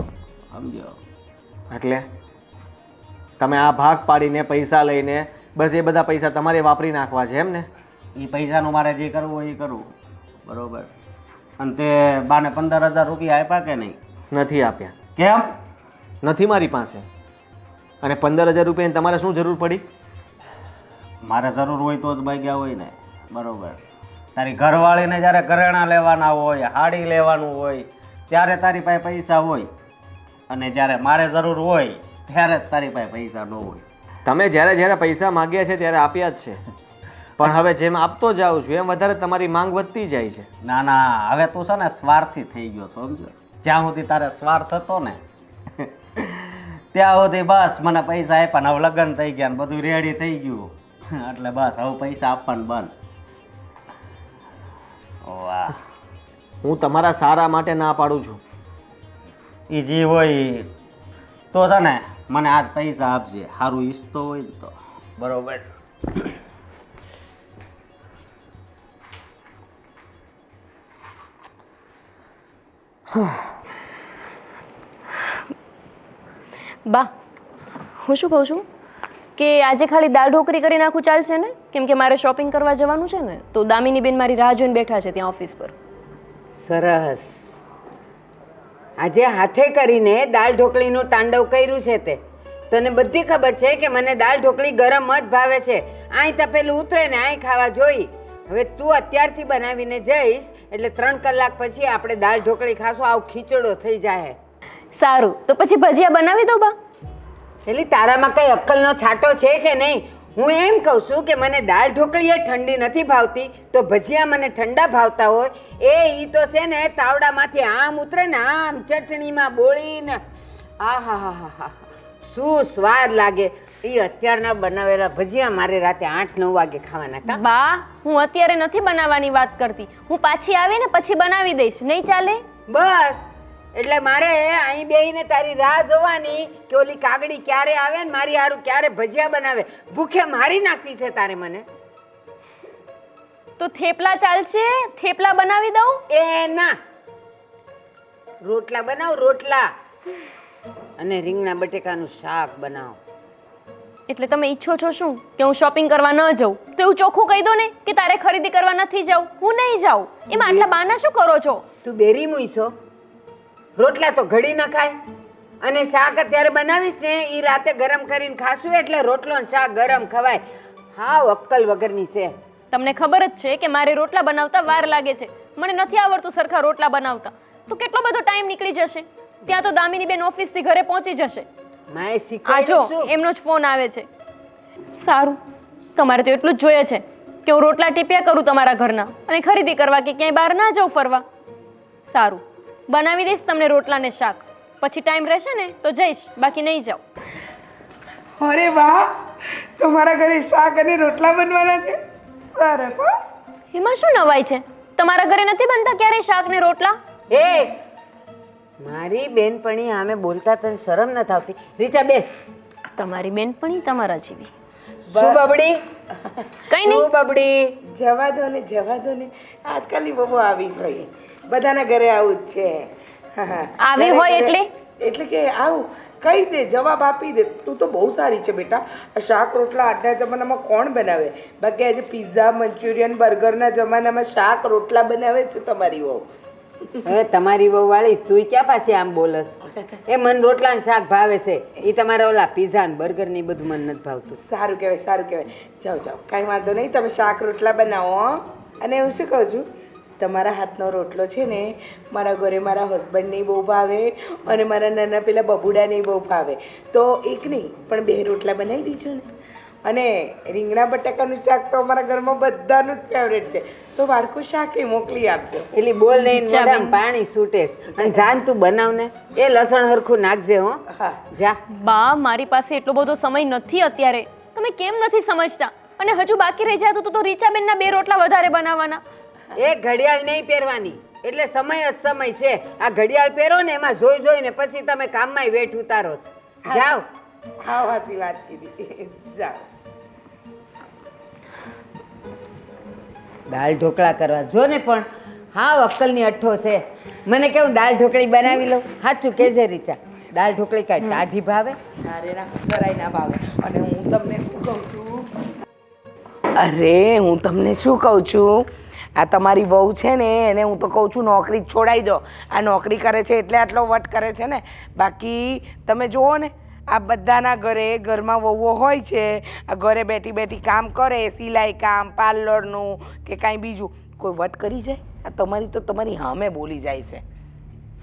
[SPEAKER 2] સમજો.
[SPEAKER 3] એટલે તમે આ ભાગ પાડીને પૈસા લઈને બસ એ બધા પૈસા તમારે વાપરી નાખવા છે એમ ને?
[SPEAKER 2] એ પૈસાનું મારે જે કરવું હોય એ કરવું, બરોબર? અને તે બાને 15,000 રૂપિયા આપ્યા કે નહીં?
[SPEAKER 3] નથી આપ્યા.
[SPEAKER 2] કેમ?
[SPEAKER 3] નથી મારી પાસે. અને 15,000 રૂપિયાની તમારે શું જરૂર પડી?
[SPEAKER 2] મારે જરૂર હોય તો જ ભાગ્યા હોય ને, બરોબર? તારી ઘરવાળીને જ્યારે ઘરેણાં લેવાના હોય, હાડી લેવાનું હોય, ત્યારે તારી પાસે પૈસા હોય, અને જ્યારે મારે જરૂર હોય ત્યારે જ તારી પાસે પૈસા ન હોય.
[SPEAKER 3] તમે જ્યારે જ્યારે પૈસા માગ્યા છે ત્યારે આપ્યા જ છે, પણ હવે જેમ આપતો જાઉં છું એમ વધારે તમારી માંગ વધતી જાય છે.
[SPEAKER 2] ના ના, હવે તું છે ને સ્વાર્થી થઈ ગયો, સમજો. જ્યાં સુધી તારે સ્વાર્થ હતો ને ત્યાં સુધી બસ મને પૈસા આપ્યા ને હવે લગ્ન થઈ ગયા ને બધું રેડી થઈ ગયું, એટલે બસ હવે પૈસા આપવાનું બંધ. વાહ.
[SPEAKER 3] હું તમારા સારા માટે ના પાડું છું.
[SPEAKER 2] એ જે હોય તો છે ને મને આજ પૈસા આપજે, સારું ઈચ્છતો હોય ને તો, બરોબર?
[SPEAKER 5] બા, હું શું કહું છું કે આજે ખાલી દાળ ઢોકરી કરી નાખું ચાલશે ને? કેમ કે મારે શોપિંગ કરવા જવાનું છે ને, તો દામિની બેન મારી રાહ જોઈને બેઠા છે ત્યાં ઓફિસ પર.
[SPEAKER 1] સરસ. આજે હાથે કરીને દાળ ઢોકળીનું તાંડવ કર્યું છે તે. તને બધી ખબર છે કે મને દાળ ઢોકળી ગરમ જ ભાવે છે. આય તપેલું ઉતરે ને આય ખાવા જોઈ. હવે તું અત્યારથી બનાવીને જઈશ એટલે 3 કલાક પછી આપણે દાળ ઢોકળી ખાશું. આવું ખીચડો થઈ જાય.
[SPEAKER 5] સારું, તો પછી ભજીયા બનાવી દો બા.
[SPEAKER 1] એટલે તારામાં કઈ અક્કલનો છાંટો છે કે નહીં? હું એમ કહું છું કે મને દાળ ઢોકળી એ ઠંડી નથી ભાવતી, તો ભજીયા મને ઠંડા ભાવતા હોય. ઈ તો છે ને તાવડામાંથી આમ ઉતરે ને આમ ચટણીમાં બોળીને આ હા હા હા હા શું સ્વાદ લાગે. એ અત્યારના બનાવેલા ભજીયા મારે રાતે 8-9 વાગે ખાવાના. કા
[SPEAKER 5] બા, હું અત્યારે નથી બનાવવાની વાત કરતી. હું પાછી આવીને પછી બનાવી દઈશ. નહીં ચાલે?
[SPEAKER 1] બસ એટલે મારે અહીં બેહીને તારી રાહ જોવાની કે ઓલી કાગડી ક્યારે આવે ને મારી હારું ક્યારે ભજીયા બનાવે. ભૂખે મારી નાખવી છે તારે મને.
[SPEAKER 5] તો થેપલા ચાલશે? થેપલા બનાવી દઉં?
[SPEAKER 1] એ ના, રોટલા બનાવ, રોટલા અને રીંગણા બટેકાનું શાક બનાવ.
[SPEAKER 5] એટલે તમે ઈચ્છો છો શું કે હું શોપિંગ કરવા ન જાઉં? તો એવું ચોખ્ખું કહી દો ને કે તારે ખરીદી કરવા નથી જાઉં, હું નહીં જાઉં. એમાં આટલા બહાના શું કરો છો?
[SPEAKER 1] તું બેરી મૂઈશો? રોટલા તો ઘડી ન ખાય અને શાક અત્યારે બનાવીશ ને એ રાતે ગરમ કરીને ખાશું એટલે રોટલો ને શાક ગરમ ખવાય. હા, અક્કલ વગરની છે.
[SPEAKER 5] તમને ખબર જ છે કે મારે રોટલા બનાવતા વાર લાગે છે. મને નથી આવડતું સરખા રોટલા બનાવતા. તો કેટલો બધો ટાઈમ નીકળી જશે. ત્યાં તો દામિની બેન ઓફિસથી ઘરે પહોંચી જશે.
[SPEAKER 1] માએ
[SPEAKER 5] આ જો
[SPEAKER 1] શીખવાડ્યું શું?
[SPEAKER 5] એમનો જ ફોન આવે છે. સારું, તમારે તો એટલું જ જોઈએ છે કે હું રોટલા ટીપ્યા કરું તમારા ઘરના અને ખરીદી કરવા કે ક્યાંય બહાર ના જાઉં ફરવા. સારું, બનાવી દઈશ તમને રોટલા ને શાક. પછી ટાઈમ રહેશે ને તો જઈશ, બાકી નહીં જાઉં.
[SPEAKER 6] અરે વાહ, તમારા ઘરે શાક અને રોટલા બનવાના છે? સરસ હો.
[SPEAKER 5] એમાં શું નવાઈ છે? તમારા ઘરે નથી બનતા ક્યારેય શાક ને રોટલા?
[SPEAKER 1] એ મારી બેનપણી આમે બોલતા તને શરમ નથી આવતી? રીચા બેસ.
[SPEAKER 5] તમારી બેનપણી તમારા જેવી.
[SPEAKER 1] શું બબડી?
[SPEAKER 5] કઈ નહીં.
[SPEAKER 1] શું બબડી?
[SPEAKER 6] જવા દો ને, જવા દો ને. આજકાલની બહુ આવી જ હોય, બધાના ઘરે આવું જ છે. હા, હા.
[SPEAKER 5] આવી હોય એટલે?
[SPEAKER 6] એટલે કે આવું કહી દે, જવાબ આપી દે. તું તો બહુ સારી છે બેટા. આ શાક રોટલા આજના જમાનામાં કોણ બનાવે? બાકી આજે પિઝા, મંચુરિયન, બર્ગરના જમાનામાં શાક રોટલા બનાવે છે તમારી વહુ.
[SPEAKER 1] હવે તમારી વહુ વાળી તું ક્યાં પાછી આમ બોલસ? એ મન રોટલા ને શાક ભાવે છે. એ તમારા ઓલા પિઝા ને બર્ગર ને બધું મને નથી ભાવતું.
[SPEAKER 6] સારું કહેવાય, સારું કહેવાય. જાઓ જાઓ, કાંઈ વાંધો નહીં. તમે શાક રોટલા બનાવો હો. અને હું શું કહું છું, તમારા હાથનો રોટલો છે ને મારા ઘરે મારા હસબન્ડને બહુ ભાવે અને મારા નાના પેલા બબુડાને બહુ ભાવે. તો એક નહીં પણ 2 રોટલા બનાવી દીજો ને. અને રીંગણા બટાકાનું શાક તો અમારા ઘરમાં બધાનું જ ફેવરેટ છે. તો બાળકો શાકે મોકલી આપજો.
[SPEAKER 1] એટલે બોલ નહીં, મોઢામાં પાણી છૂટેસ. અને જાન તું બનાવ ને, એ લસણ હરખું નાખજે હો.
[SPEAKER 6] હા
[SPEAKER 1] જા.
[SPEAKER 5] બા, મારી પાસે એટલો બધો સમય નથી અત્યારે. તમે કેમ નથી સમજતા? અને હજુ બાકી રહી જાય તો રીચાબેનના 2 રોટલા વધારે બનાવવાના.
[SPEAKER 1] એ ઘડિયાળ નહીં પહેરવાની એટલે સમય જ સમય છે. આ ઘડિયાળ પહેરો ને એમાં જોઈ જોઈને પછી તમે કામમાં વેઠ ઉતારો છો. જાઓ.
[SPEAKER 6] હા, સાચી વાત કીધી. જાઓ.
[SPEAKER 1] દાળ ઢોકળા કરવા જો ને પણ હા અક્કલની અઠ્ઠો છે. મને કેવું દાળ ઢોકળી બનાવી લઉં? સાચું કેજે રીચા, દાળ ઢોકળી કાંઈ ટાઢી ભાવે?
[SPEAKER 6] અરે ના, જરાય ના ભાવે. અને હું તમને શું કહું છું, અરે હું તમને શું કહું છું, આ તમારી વહુ છે ને એને હું તો કહું છું નોકરી છોડાવી દો. આ નોકરી કરે છે એટલે આટલો વટ કરે છે ને. બાકી તમે જુઓ ને, આ બધાના ઘરમાં વહુઓ હોય છે, આ ઘરે બેઠી બેઠી કામ કરે, સિલાઈ કામ, પાર્લરનું કે કાંઈ બીજું. કોઈ વટ કરી જાય? આ તમારી તો તમારી સામે બોલી જાય છે.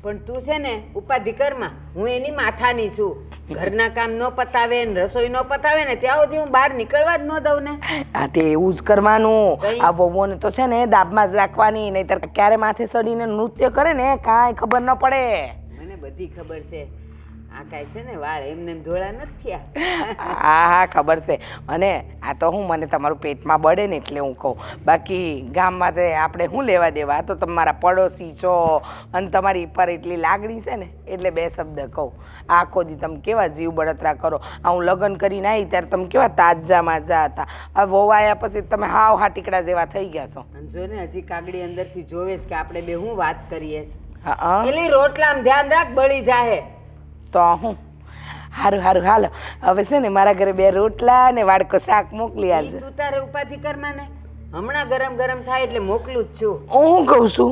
[SPEAKER 1] પણ તું છે ને ઉપાધિ કરમાં, હું એની માથાની છું. ઘરના કામ ન પતાવે ને રસોઈ ન પતાવે ને ત્યાં સુધી હું બહાર નીકળવા જ ન દઉં ને.
[SPEAKER 6] આ તે એવું જ કરવાનું. આ વહુઓને તો છે ને દાબમાં જ રાખવાની, નહીંતર ક્યારે માથે ચડીને નૃત્ય કરે ને કાંઈ ખબર ન પડે.
[SPEAKER 1] મને બધી ખબર છે. આ કાંઈ છે ને વાળ એમને એમ ધોળા નથી થયા.
[SPEAKER 6] હા હા ખબર છે. અને આ તો હું મને તમારું પેટમાં બળે ને એટલે હું કહું. બાકી ગામમાં તે આપણે શું લેવા દેવા? આ તો તમારા પડોશી છો અને તમારી પર એટલી લાગણી છે ને એટલે 2 શબ્દ કહું. આખો દી તમે કેવા જીવ બળતરા કરો. આ હું લગ્ન કરીને આવી ત્યારે તમે કેવા તાજા માજા હતા. આ વહુ આવ્યા પછી તમે હાવ હાટીકડા જેવા થઈ ગયા છો.
[SPEAKER 1] અને જો ને હજી કાગડી અંદરથી જોવે છે કે આપણે બે હું વાત કરીએ છીએ.
[SPEAKER 6] હા
[SPEAKER 1] પેલી રોટલામાં ધ્યાન રાખ, બળી જાહે.
[SPEAKER 6] તો હું સારું સારું હાલો. હવે છે ને મારા ઘરે 2 રોટલા ને વાડકો શાક મોકલી આવજો.
[SPEAKER 1] તું તારે ઉપાધિ કરમાં ને, હમણાં ગરમ ગરમ થાય એટલે મોકલું જ છું.
[SPEAKER 6] હું કહું છું,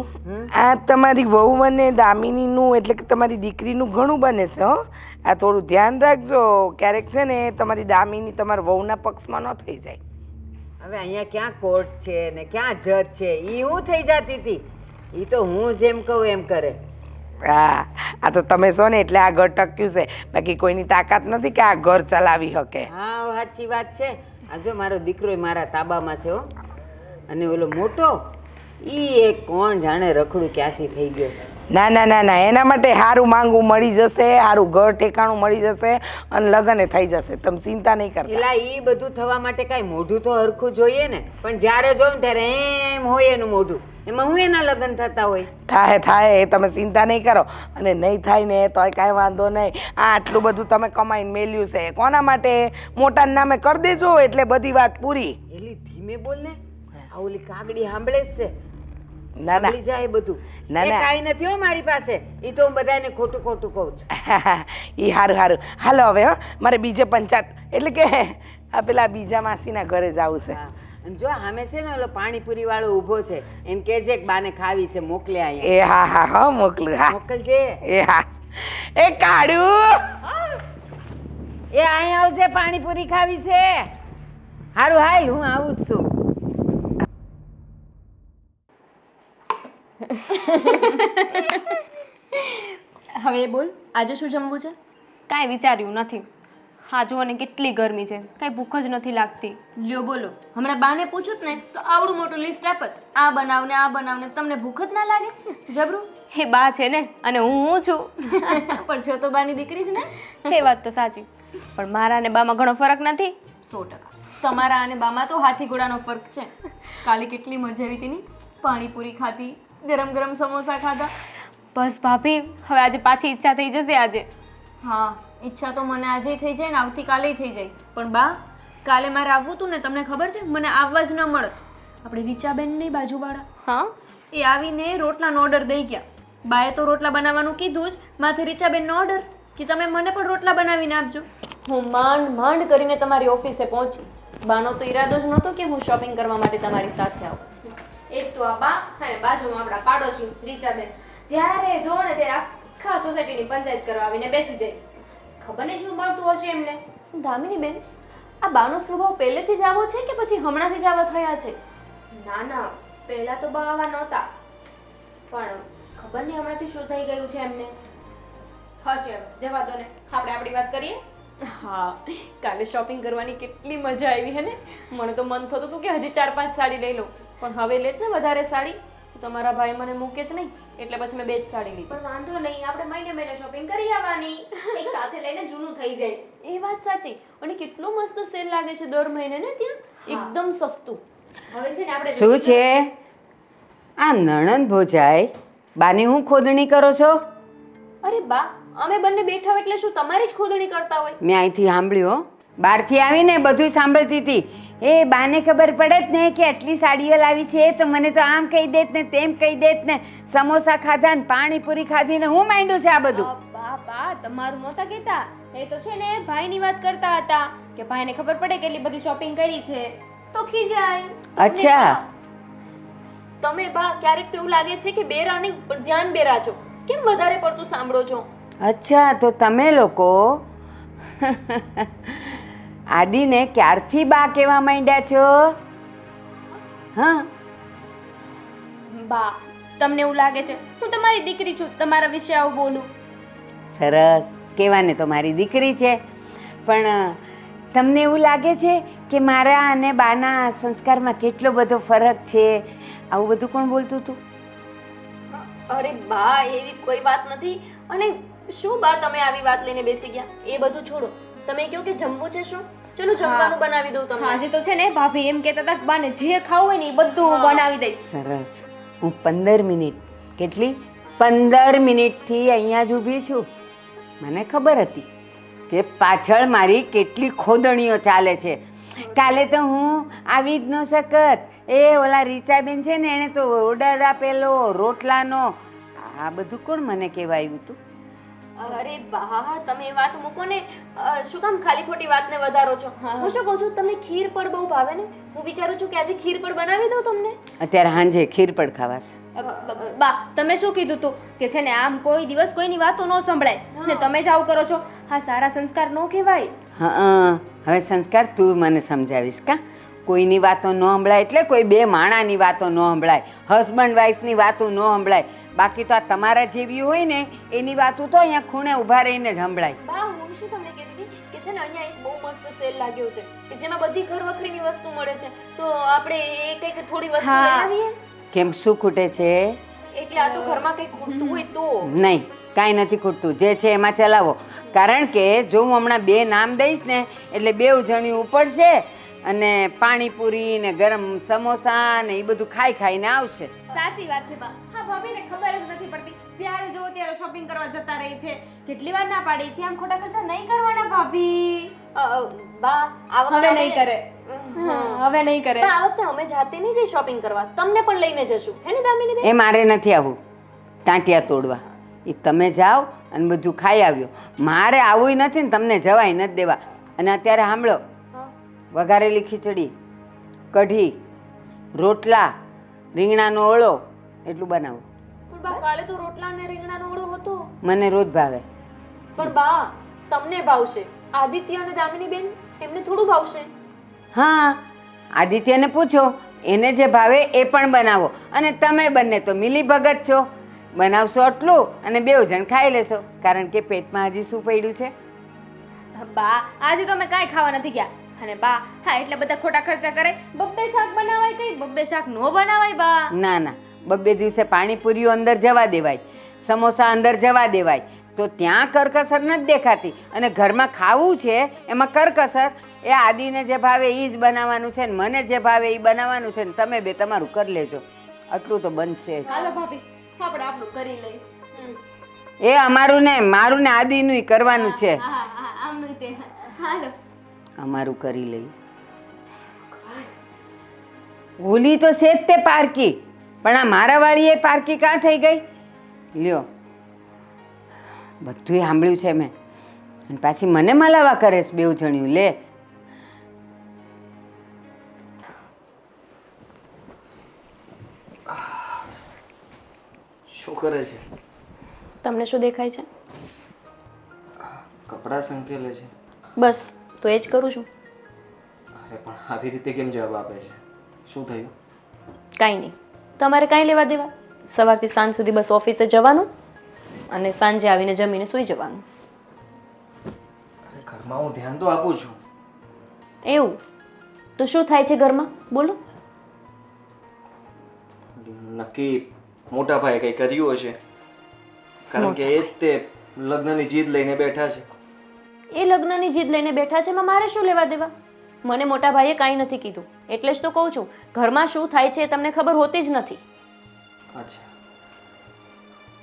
[SPEAKER 6] આ તમારી વહુ અને દામિનીનું એટલે કે તમારી દીકરીનું ઘણું બને છે હો. આ થોડું ધ્યાન રાખજો. ક્યારેક છે ને તમારી દામિની તમારા વહુના પક્ષમાં ન થઈ જાય.
[SPEAKER 1] હવે અહીંયા ક્યાં કોર્ટ છે ને ક્યાં જજ છે એ હું થઈ જતી હતી. એ તો હું જેમ કહું એમ કરે.
[SPEAKER 6] હા, આ તો તમે છો ને એટલે આ ઘર ટક્યું છે, બાકી કોઈની તાકાત નથી કે આ ઘર ચલાવી શકે.
[SPEAKER 1] હા સાચી વાત છે. આ જો મારો દીકરો મારા તાબામાં છે હો. અને ઓલો મોટો ઈ એક કોણ જાણે રખડું ક્યાંથી થઈ ગયો છે.
[SPEAKER 6] ના ના ના ના, એના માટે સારું માંગવું મળી જશે, સારું ઘર ઠેકાણું મળી જશે અને લગ્ન થઈ જશે. તમે ચિંતા નહીં કરતા.
[SPEAKER 1] એલા ઈ બધું થવા માટે કાંઈ મોઢું તો હરખું જોઈએ ને. પણ જ્યારે જોઉં ત્યારે એમ હોય એનું મોઢું, એમાં હું એના લગ્ન થતા હોય.
[SPEAKER 6] થાય થાય, એ તમે ચિંતા નહીં કરો. અને નહીં થાય ને તો કાંઈ વાંધો નહીં. આ આટલું બધું તમે કમાઈને મેલ્યું છે કોના માટે? મોટાના નામે કરી દેજો એટલે બધી વાત પૂરી.
[SPEAKER 1] એલી ધીમે બોલ ને, આ ઓલી કાગડી સાંભળે જ છે.
[SPEAKER 6] ના ના
[SPEAKER 1] સાંભળી જાય બધું.
[SPEAKER 6] ના,
[SPEAKER 1] એ
[SPEAKER 6] ના.
[SPEAKER 1] કાંઈ નથી હો મારી પાસે. ઈ તો હું બધાને ખોટું ખોટું કહું છું.
[SPEAKER 6] એ સારું સારું. હાલો હવે હો, મારે બીજે પંચાયત એટલે કે આ પેલા બીજા માસીના ઘરે જવું છે.
[SPEAKER 1] હા. અને જો સામે છે ને ઓલો પાણીપુરી વાળો ઊભો છે, એને કહેજે કે બાને ખાવી છે, મોકલે અહીંયા.
[SPEAKER 6] એ હા હા હા મોકલું. હા
[SPEAKER 1] મોકલજે.
[SPEAKER 6] એ હા. એ કાઢું
[SPEAKER 1] એ અહીંયા આવજે, પાણીપુરી ખાવી છે. હારું હાલ, હું આવું જ છું.
[SPEAKER 5] હવે બોલ, આજે શું જમવું છે?
[SPEAKER 4] કાંઈ વિચાર્યું નથી. હા જુઓ ને કેટલી ગરમી છે, કાંઈ ભૂખ જ નથી લાગતી.
[SPEAKER 5] લ્યો બોલો, હમણાં બાને પૂછું જ ને તો આવડું મોટું લિસ્ટ આપત, આ બનાવને આ બનાવને. તમને ભૂખ જ ના લાગે? જબરું.
[SPEAKER 4] એ બા છે ને અને હું છું.
[SPEAKER 5] પણ છો તો બાની દીકરી જ ને.
[SPEAKER 4] એ વાત તો સાચી, પણ મારા અને બામાં ઘણો ફરક નથી.
[SPEAKER 5] 100%. તમારા અને બામાં તો હાથી ઘોડાનો ફરક છે. કાલે કેટલી મજા આવી હતી ની, પાણીપુરી ખાધી, ગરમ ગરમ સમોસા ખાધા.
[SPEAKER 4] બસ ભાભી, હવે આજે પાછી ઈચ્છા થઈ જશે આજે.
[SPEAKER 5] હા, ઈચ્છા તો મને આજે થઈ જાય ને આવતીકાલે થઈ જાય. પણ બા, કાલે મારે આવવું હતું ને, તમને ખબર છે મને આવવા જ ન મળત. આપણે રીચાબેન નહીં બાજુવાળા,
[SPEAKER 4] હા
[SPEAKER 5] એ આવીને રોટલાનો ઓર્ડર દઈ ગયા. બાએ તો રોટલા બનાવવાનું કીધું જ, માથે રીચાબેનનો ઓર્ડર કે તમે મને પણ રોટલા બનાવીને આપજો. હું માંડ માંડ કરીને તમારી ઓફિસે પહોંચી. બાનો તો ઈરાદો જ નહોતો કે હું શોપિંગ કરવા માટે તમારી સાથે આવું. એક તો આ બા અને બાજુમાં આપણા પાડોશી રીચાબેન, જ્યારે જો ને ત્યારે આખા સોસાયટીની પંચાયત કરવા આવીને બેસી જાય. ખબર નહીં શું મળતું હશે એમને. દામિની બેન, આ બાનો સ્વભાવ પહેલેથી જ આવો છે કે પછી હમણાંથી જ આવા થયા છે? ના ના, પહેલા તો બા આવા નહોતા, પણ ખબર નહીં હમણાંથી શું થઈ ગયું છે એમને. હશે, જવા દો ને, આપણે આપણી વાત કરીએ. હા, કાલે શોપિંગ કરવાની કેટલી મજા આવી હે ને. મને તો મન થતું હતું કે હજી 4-5 સાડી લઈ લઉં, પણ હવે લેત ને વધારે સાડી તો તમારા ભાઈ મને મૂકે જ નહીં, એટલે પછી મેં 2 જ સાડી લીધી. પણ વાંધો નહીં, આપણે મહિને મહિને શોપિંગ કરી આવવાની, એક સાથે લઈને જૂનું થઈ જાય. એ વાત સાચી. અને કેટલું મસ્ત સેલ લાગે છે દર મહિને ને ત્યાં, એકદમ સસ્તું. હવે છે ને આપણે
[SPEAKER 1] શું છે આ નણંદ ભોજાઈ? બાની હું ખોદણી કરો છો?
[SPEAKER 5] અરે બા, અમે બંને બેઠા હોય એટલે શું તમારી જ ખોદણી કરતા હોય?
[SPEAKER 1] મેં અહીંથી સાંભળ્યું હો. બહારથી આવીને બધું સાંભળતી હતી. એ બાને ખબર પડે જ ને કે આટલી સાડીઓ લાવી છે તો મને તો આમ કહી દેત ને તેમ કહી દેત ને, સમોસા ખાધા ને પાણીપુરી ખાધી ને હું માંડ્યું છે આ બધું.
[SPEAKER 5] બા બા, તમારું નહોતા કહેતા. એ તો છે ને ભાઈની વાત કરતા હતા કે ભાઈને ખબર પડે કે એટલી બધી શોપિંગ કરી છે તો ખીજાય.
[SPEAKER 1] અચ્છા.
[SPEAKER 5] તમે બા ક્યારેક તો એવું લાગે છે કે બેરા નહીં પણ ધ્યાન બેરા છો. કેમ વધારે પડતું સાંભળો છો?
[SPEAKER 1] અચ્છા, તો તમે લોકો આદિને ક્યારથી બા કહેવા માંડ્યા છો? હા,
[SPEAKER 5] બા તમને એવું લાગે છે હું તમારી દીકરી છું, તમારા વિશે આવું બોલું?
[SPEAKER 1] સરસ, કહેવાને તો મારી દીકરી છે, પણ તમને એવું લાગે છે કે મારા અને બાના સંસ્કારમાં કેટલો બધો ફરક છે? આવું બધું કોણ બોલતું હતું?
[SPEAKER 5] અરે બા, એવી કોઈ વાત નથી. અને શું બા તમે આવી વાત લઈને બેસી ગયા? એ બધું છોડો, તમે કહો કે જમવું છે શું? ચલો જમવાનું બનાવી દઉં તમને.
[SPEAKER 4] આજે તો છે ને ભાભી એમ કહેતા હતા કે બાને જે ખાવું હોય ને એ બધું બનાવી દઈશ.
[SPEAKER 1] સરસ. હું 15 મિનિટ, કેટલી 15 મિનિટથી અહીંયા જ ઊભી છું. મને ખબર હતી કે પાછળ મારી કેટલી ખોદણીઓ ચાલે છે. કાલે તો હું આવી જ ન શકત. એ ઓલા રીચાબેન છે ને, એણે તો ઓર્ડર આપેલો રોટલાનો. આ બધું કોણ મને કહેવા આવ્યું હતું?
[SPEAKER 5] અરે બા, તમે એ વાત મૂકો ને. શું કામ ખાલી ખોટી વાતને વધારો છો? હું શું કહું છું, તમને ખીર પણ બહુ ભાવે ને. હું વિચારું છું કે આજે ખીર પણ બનાવી દઉં તમને.
[SPEAKER 1] અત્યારે સાંજે ખીરપડ ખાવાસ.
[SPEAKER 4] બા તમે શું કીધું તું કે છે ને આમ કોઈ દિવસ કોઈની વાતો ન સંભળાય ને તમે જ આવું કરો છો? હા, સારા સંસ્કાર ન કહેવાય.
[SPEAKER 1] હા, હવે સંસ્કાર તું મને સમજાવીશ કા? કોઈની વાતો ન સંભળાય એટલે કોઈ બે માણાની વાતો ન સંભળાય, હસબન્ડ વાઈફની વાતો ન સંભળાય. બાકી તો આ તમારા જેવી હોય ને એની વાતો તો અહીંયા ખૂણે ઊભા રહીને જ સંભળાય.
[SPEAKER 5] બા હું શું તમને કહેતી હતી કે છે ને અહીંયા એક બહુ મસ્ત સેલ લાગ્યો છે કે જેમાં બધી ઘર વખરીની વસ્તુ મળે છે, તો આપણે એ કંઈક થોડી વસ્તુ લઈ આવીએ.
[SPEAKER 1] કેમ શું ખૂટે છે?
[SPEAKER 5] એટલે આ તો ઘરમાં કંઈક ખૂટતું હોય તો.
[SPEAKER 1] નહીં, કાંઈ નથી ખૂટતું, જે છે એમાં ચલાવો. કારણ કે જો હું હમણાં બે નામ દઈશ ને એટલે બેઉ જણી ઉપડશે અને પાણીપુરી ને ગરમ સમોસા ને એ બધું ખાઈને આવશે.
[SPEAKER 4] સાચી વાત છે બા. હા ભાભીને ખબર જ નથી પડતી, જ્યારે જોવો ત્યારે શોપિંગ કરવા જતા રહી છે. કેટલી વાર ના પાડી છે આમ ખોટા ખર્ચા નહીં કરવાના ભાભી.
[SPEAKER 5] બા આ વખતે
[SPEAKER 4] હવે નહીં કરે. હવે નહીં કરે.
[SPEAKER 5] આ વખતે અમે જાતે નહીં જઈ શોપિંગ કરવા, તમને પણ લઈને જશું હે ને દામિની બેન?
[SPEAKER 1] એ મારે નથી આવવું ટાંટિયા તોડવા. એ તમે જાઓ અને બધું ખાઈ આવ્યો. મારે આવવું નથી ને તમને જવાય નથી દેવા. અને અત્યારે સાંભળો, વઘારેલી ખીચડી, કઢી, રોટલા, રીંગણાનો ઓળો એટલું બનાવો.
[SPEAKER 5] પણ બા કાલે તો રોટલા અને રીંગણાનો ઓળો હતો.
[SPEAKER 1] મને રોજ ભાવે.
[SPEAKER 5] પણ બા તમને ભાવશે, આદિત્ય અને દામિની બેન એમને થોડું ભાવશે.
[SPEAKER 1] હા, આદિત્યને પૂછો, એને જે ભાવે એ પણ બનાવો. અને તમે બંને તો મિલી ભગત છો, બનાવશો આટલું અને બેઉ જણ ખાઈ લેશો. કારણ કે પેટમાં હજી શું પડ્યું છે?
[SPEAKER 4] બા આજે તો અમે કાંઈ ખાવા નથી ગયા. અને બા હા એટલે બધા ખોટા ખર્ચા કરે. બબ્બે શાક બનાવાય કઈ? બબ્બે શાક નો બનાવાય બા.
[SPEAKER 1] ના ના, બબ્બે દિવસે પાણીપુરીઓ અંદર જવા દેવાય, સમોસા અંદર જવા દેવાય, તો ત્યાં કરકસર નથી દેખાતી. અને ઘરમાં ખાવું છે એમાં કરકસર. એ આદિને જે ભાવે એ જ બનાવવાનું છે ને મને જે ભાવે એ બનાવવાનું છે ને તમે બે તમારું કરી લેજો. આટલું તો બનશે જ.
[SPEAKER 4] હાલો ભાભી આપણે આપણું કરી લઈએ.
[SPEAKER 1] એ અમારું ને મારું ને આદિનું કરવાનું છે.
[SPEAKER 4] હા હા આમનું તે. હાલો
[SPEAKER 1] અમારું કરી લઈએ. હોલી તો છે જ તે પારકી, પણ આ મારા વાળી એ પારકી કાં થઈ ગઈ? લ્યો, બધું સાંભળ્યું છે મેં. અને પાછી મને મલાવા કરે છે બેઉ જણ્યું. લે
[SPEAKER 3] શું કરે છે?
[SPEAKER 5] તમને શું દેખાય છે?
[SPEAKER 3] કપડાં સંકેલે છે.
[SPEAKER 5] બસ તો એ જ કરું છું.
[SPEAKER 3] અરે પણ આવી રીતે કેમ જવાબ આપે છે? શું થયું?
[SPEAKER 5] કાંઈ નહીં, તમારે કાંઈ લેવા દેવા. સવારથી સાંજ સુધી બસ ઓફિસે જવાનું અને સાંજે આવીને જમીને સૂઈ જવાનું.
[SPEAKER 3] અરે ઘરમાં હું ધ્યાન તો આપું છું.
[SPEAKER 5] એવું તો શું થાય છે ઘરમાં બોલો?
[SPEAKER 3] નક્કી મોટા ભાઈ કંઈ કર્યું હશે, કારણ કે એ જ તે લગ્નની જીદ લઈને બેઠા છે.
[SPEAKER 5] એ લગ્નની જીદ લઈને બેઠા છે એમાં મારે શું લેવા દેવા? મને મોટા ભાઈએ કાંઈ નથી કીધું, એટલે જ તો કહું છું ઘરમાં શું થાય છે એ તમને ખબર હોતી જ નથી.
[SPEAKER 3] અચ્છા,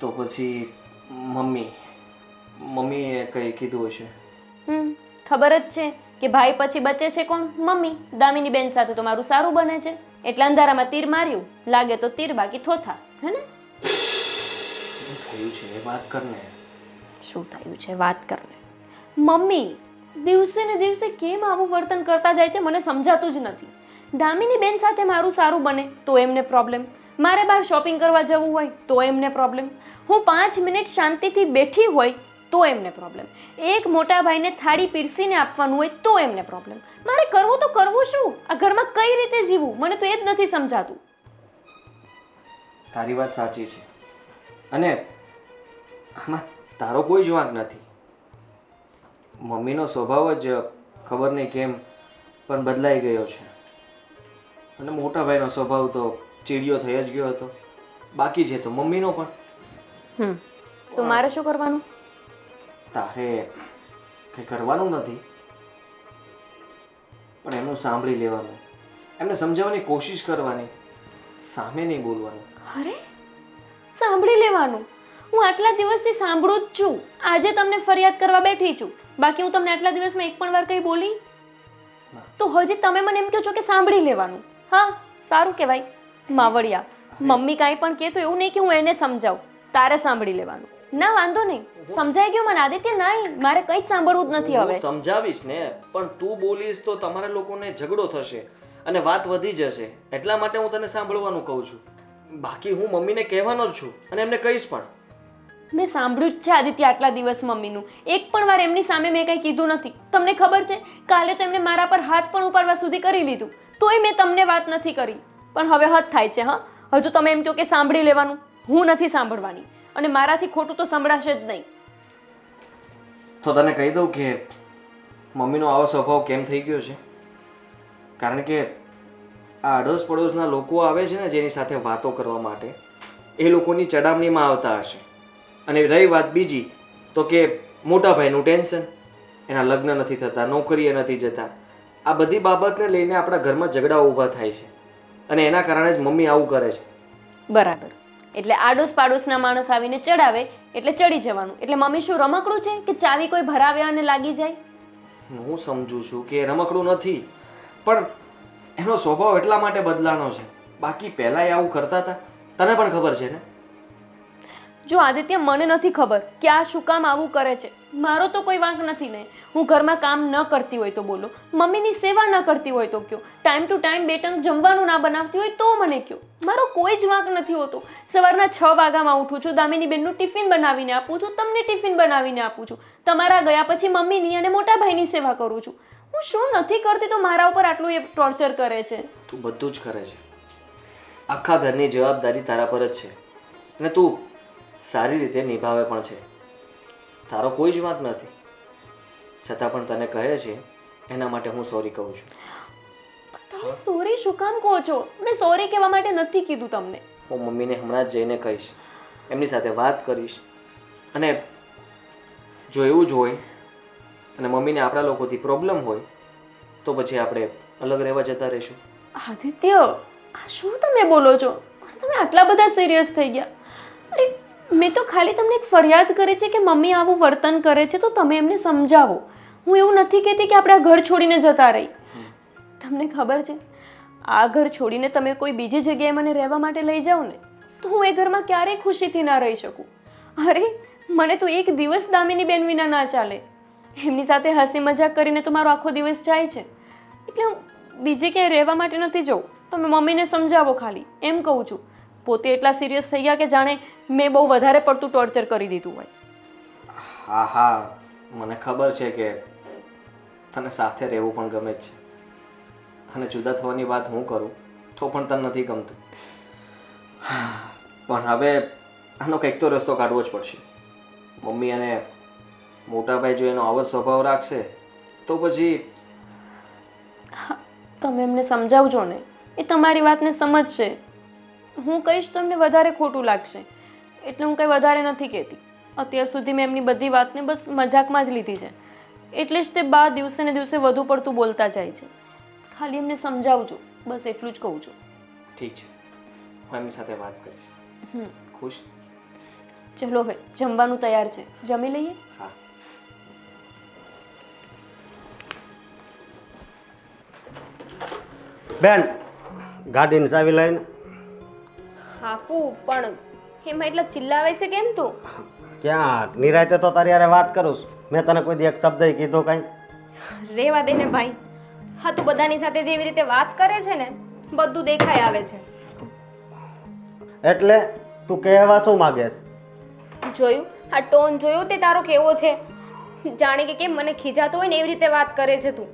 [SPEAKER 3] તો પછી મમ્મીએ કંઈ કીધું હશે.
[SPEAKER 5] ખબર જ છે કે ભાઈ પછી બચે છે કોણ? મમ્મી. દામિની બેન સાથે તો મારું સારું બને છે, એટલે અંધારામાં તીર માર્યું, લાગે તો તીર બાકી થોથા, હે ને?
[SPEAKER 3] શું થયું છે એ વાત કરને.
[SPEAKER 5] શું થયું છે વાત કરને. મમ્મી દિવસે ને દિવસે કેમ આવું વર્તન કરતા જાય છે મને સમજાતું જ નથી. દામિની બેન સાથે મારું સારું બને તો એમને પ્રોબ્લેમ, મારે બહાર શોપિંગ કરવા જવું હોય તો એમને પ્રોબ્લેમ, હું 5 મિનિટ શાંતિથી બેઠી હોય તો એમને પ્રોબ્લેમ, એક મોટા ભાઈને થાળી પીરસીને આપવાનું હોય તો એમને પ્રોબ્લેમ. મારે કરવું તો કરવું શું? આ ઘરમાં કઈ રીતે જીવવું મને તો એ જ નથી સમજાતું.
[SPEAKER 3] તારી વાત સાચી છે અને આમાં તારો કોઈ જ વાંક નથી. મમ્મીનો સ્વભાવ જ ખબર નહીં કેમ પણ બદલાઈ ગયો છે અને મોટા ભાઈનો સ્વભાવ તો ચીડિયો થઈ જ ગયો હતો. બાકી છે તો મમ્મીનો પણ.
[SPEAKER 5] તો મારે શું કરવાનું?
[SPEAKER 3] તારે કંઈ કરવાનું નથી, પણ એમનું સાંભળી લેવાનું, એમને સમજાવવાની કોશિશ કરવાની, સામે નહીં બોલવાનું.
[SPEAKER 5] અરે સાંભળી લેવાનું? હું આટલા દિવસથી સાંભળું જ છું, આજે તમને ફરિયાદ કરવા બેઠી છું, બાકી હું તમને આટલા દિવસમાં એક પણ વાર કંઈ બોલી? તો હજી તમે મને એમ કહો છો કે સાંભળી લેવાનું? હા સારું કહેવાય માવડિયા. મમ્મી કાંઈ પણ કહે તો એવું નહીં કે હું એને સમજાવું, તારે સાંભળી લેવાનું. ના વાંધો નહીં, સમજાઈ ગયું મને આદિત્ય. નહીં, મારે કંઈ જ સાંભળવું જ નથી હવે.
[SPEAKER 3] હું સમજાવીશ ને, પણ તું બોલીશ તો તમારા લોકોને ઝઘડો થશે અને વાત વધી જશે, એટલા માટે હું તને સાંભળવાનું કહું છું. બાકી હું મમ્મીને કહેવાનો જ છું અને એમને કહીશ પણ.
[SPEAKER 5] મેં સાંભળ્યું જ છે આદિત્ય આટલા દિવસ મમ્મીનું. એક પણ વાર એમની સામે મેં કંઈ કીધું નથી. તમને ખબર છે કાલે તો એમને મારા પર હાથ પણ ઉપાડવા સુધી કરી લીધું, તોય મેં તમને વાત નથી કરી. પણ હવે હદ થાય છે. હા, હજુ તમે એમ કહો કે સાંભળી લેવાનું. હું નથી સાંભળવાની, અને મારાથી ખોટું તો સંભળાશે જ નહીં.
[SPEAKER 3] તો તને કહી દઉં કે મમ્મીનો આવો સ્વભાવ કેમ થઈ ગયો છે. કારણ કે આ અડોશ પડોશના લોકો આવે છે ને જેની સાથે વાતો કરવા માટે, એ લોકોની ચડામણીમાં આવતા હશે. અને રહી વાત બીજી, તો કે મોટા ભાઈનું ટેન્શન, એના લગ્ન નથી થતા, નોકરીએ નથી જતા, આ બધી બાબતને લઈને આપણા ઘરમાં ઝઘડા ઊભા થાય છે. અને એના કારણે જ મમ્મી આવું કરે છે.
[SPEAKER 5] બરાબર. એટલે આડોશ પાડોશના માણસ આવીને ચડાવે એટલે ચડી જવાનું. એટલે મમ્મી શું રમકડું છે કે ચાવી કોઈ ભરાવે અને લાગી જાય?
[SPEAKER 3] હું સમજુ છું કે એ રમકડું નથી, પણ એનો સ્વભાવ એટલા માટે બદલાનો છે. બાકી પહેલાં એ આવું કરતા હતા, તને પણ ખબર છે ને.
[SPEAKER 5] જો આદિત્ય, મને નથી ખબર કે આ શું કામ આવું કરે છે. મારો તો કોઈ વાંક નથી ને. હું ઘરમાં કામ ન કરતી હોય તો બોલો, મમ્મીની સેવા ન કરતી હોય તો કયો, ટાઈમ ટુ ટાઈમ બે ટંક જમવાનું ના બનાવતી હોય તો મને કયો. મારો કોઈ જ વાંક નથી હોતો. સવારના 6 વાગ્યામાં ઉઠું છું, દામિની બેનનું ટિફિન બનાવીને આપું છું, તમને ટિફિન બનાવીને આપું છું, તમારા ગયા પછી મમ્મીની અને મોટા ભાઈની સેવા કરું છું. હું શું નથી કરતી તો મારા ઉપર આટલું એ ટોર્ચર કરે છે?
[SPEAKER 3] તું બધું જ કરે છે. આખા ઘરની જવાબદારી તારા પર જ છે, અને તું સારી રીતે નિભાવે પણ છે. તારો કોઈ જ વાંક નથી, છતાં પણ તને કહે છે એના માટે હું સોરી કહું છું.
[SPEAKER 5] તમે સોરી શું કામ કહો છો? મેં સોરી કહેવા માટે નથી કીધું તમને.
[SPEAKER 3] હું મમ્મીને હમણાં જ જઈને કહીશ, એમની સાથે વાત કરીશ, અને જો એવું જ હોય અને મમ્મીને આપણા લોકોથી પ્રોબ્લેમ હોય તો પછી આપણે અલગ રહેવા જતા રહીશું.
[SPEAKER 5] આદિત્ય, આ શું તમે બોલો છો? તમે આટલા બધા સિરિયસ થઈ ગયા? અરે, મેં તો ખાલી તમને એક ફરિયાદ કરી છે કે મમ્મી આવું વર્તન કરે છે તો તમે એમને સમજાવો. હું એવું નથી કહેતી કે આપણે આ ઘર છોડીને જતા રહી. તમને ખબર છે, આ ઘર છોડીને તમે કોઈ બીજી જગ્યાએ મને રહેવા માટે લઈ જાઓ ને તો હું એ ઘરમાં ક્યારેય ખુશીથી ના રહી શકું. અરે, મને તો એક દિવસ દામિની બેન વિના ના ચાલે. એમની સાથે હસી મજાક કરીને તો મારો આખો દિવસ જાય છે. એટલે હું બીજે ક્યાંય રહેવા માટે નથી જવું. તમે મમ્મીને સમજાવો ખાલી, એમ કહું છું. પોતે એટલા સિરિયસ થઈ ગયા કે જાણે મેં બહુ વધારે પડતું ટોર્ચર કરી દીધું હોય.
[SPEAKER 3] હા હા, મને ખબર છે કે તને સાથે રહેવું પણ ગમે જ છે, અને જુદા થવાની વાત હું કરું તો પણ તને નથી ગમતું. પણ હવે આનો કંઈક તો રસ્તો કાઢવો જ પડશે. મમ્મી અને મોટાભાઈ જો એનો આવો જ સ્વભાવ રાખશે તો પછી
[SPEAKER 5] તમે એમને સમજાવજો ને, એ તમારી વાતને સમજશે. હું કહીશ તો એમને વધારે ખોટું લાગશે, એટલે હું કંઈ વધારે નથી કહેતી. અત્યાર સુધી મેં એમની બધી વાતને બસ મજાકમાં જ લીધી છે, એટલે જ તે દિવસે ને દિવસે વધુ પડતું બોલતા જાય છે. ખાલી એમને સમજાવજો, બસ એટલું જ કહું છું.
[SPEAKER 3] ઠીક છે, હું એમની સાથે વાત કરીશ. ખુશ?
[SPEAKER 5] ચલો હવે જમવાનું તૈયાર છે, જમી લઈએ.
[SPEAKER 3] હા.
[SPEAKER 2] બેન, ગાડીની ચાવી લઈને.
[SPEAKER 4] હાપુ, પણ એમાં એટલા ચિલ્લાવે છે કેમ તું?
[SPEAKER 2] ક્યાં નિરાયતે તો તારી યારે વાત કરું છું. મેં તને કોઈ દી એક શબ્દ કીધો કાંઈ?
[SPEAKER 4] રેવા દે ને ભાઈ. હા, તું બધાની સાથે જેવી રીતે વાત કરે છે ને, બધું દેખાઈ આવે છે.
[SPEAKER 2] એટલે તું કહેવા શું માગે છે?
[SPEAKER 4] જોયું? આ ટોન જોયો તે તારો કેવો છે? જાણે કે કેમ મને ખીજાતો હોય ને એવી રીતે વાત કરે છે તું.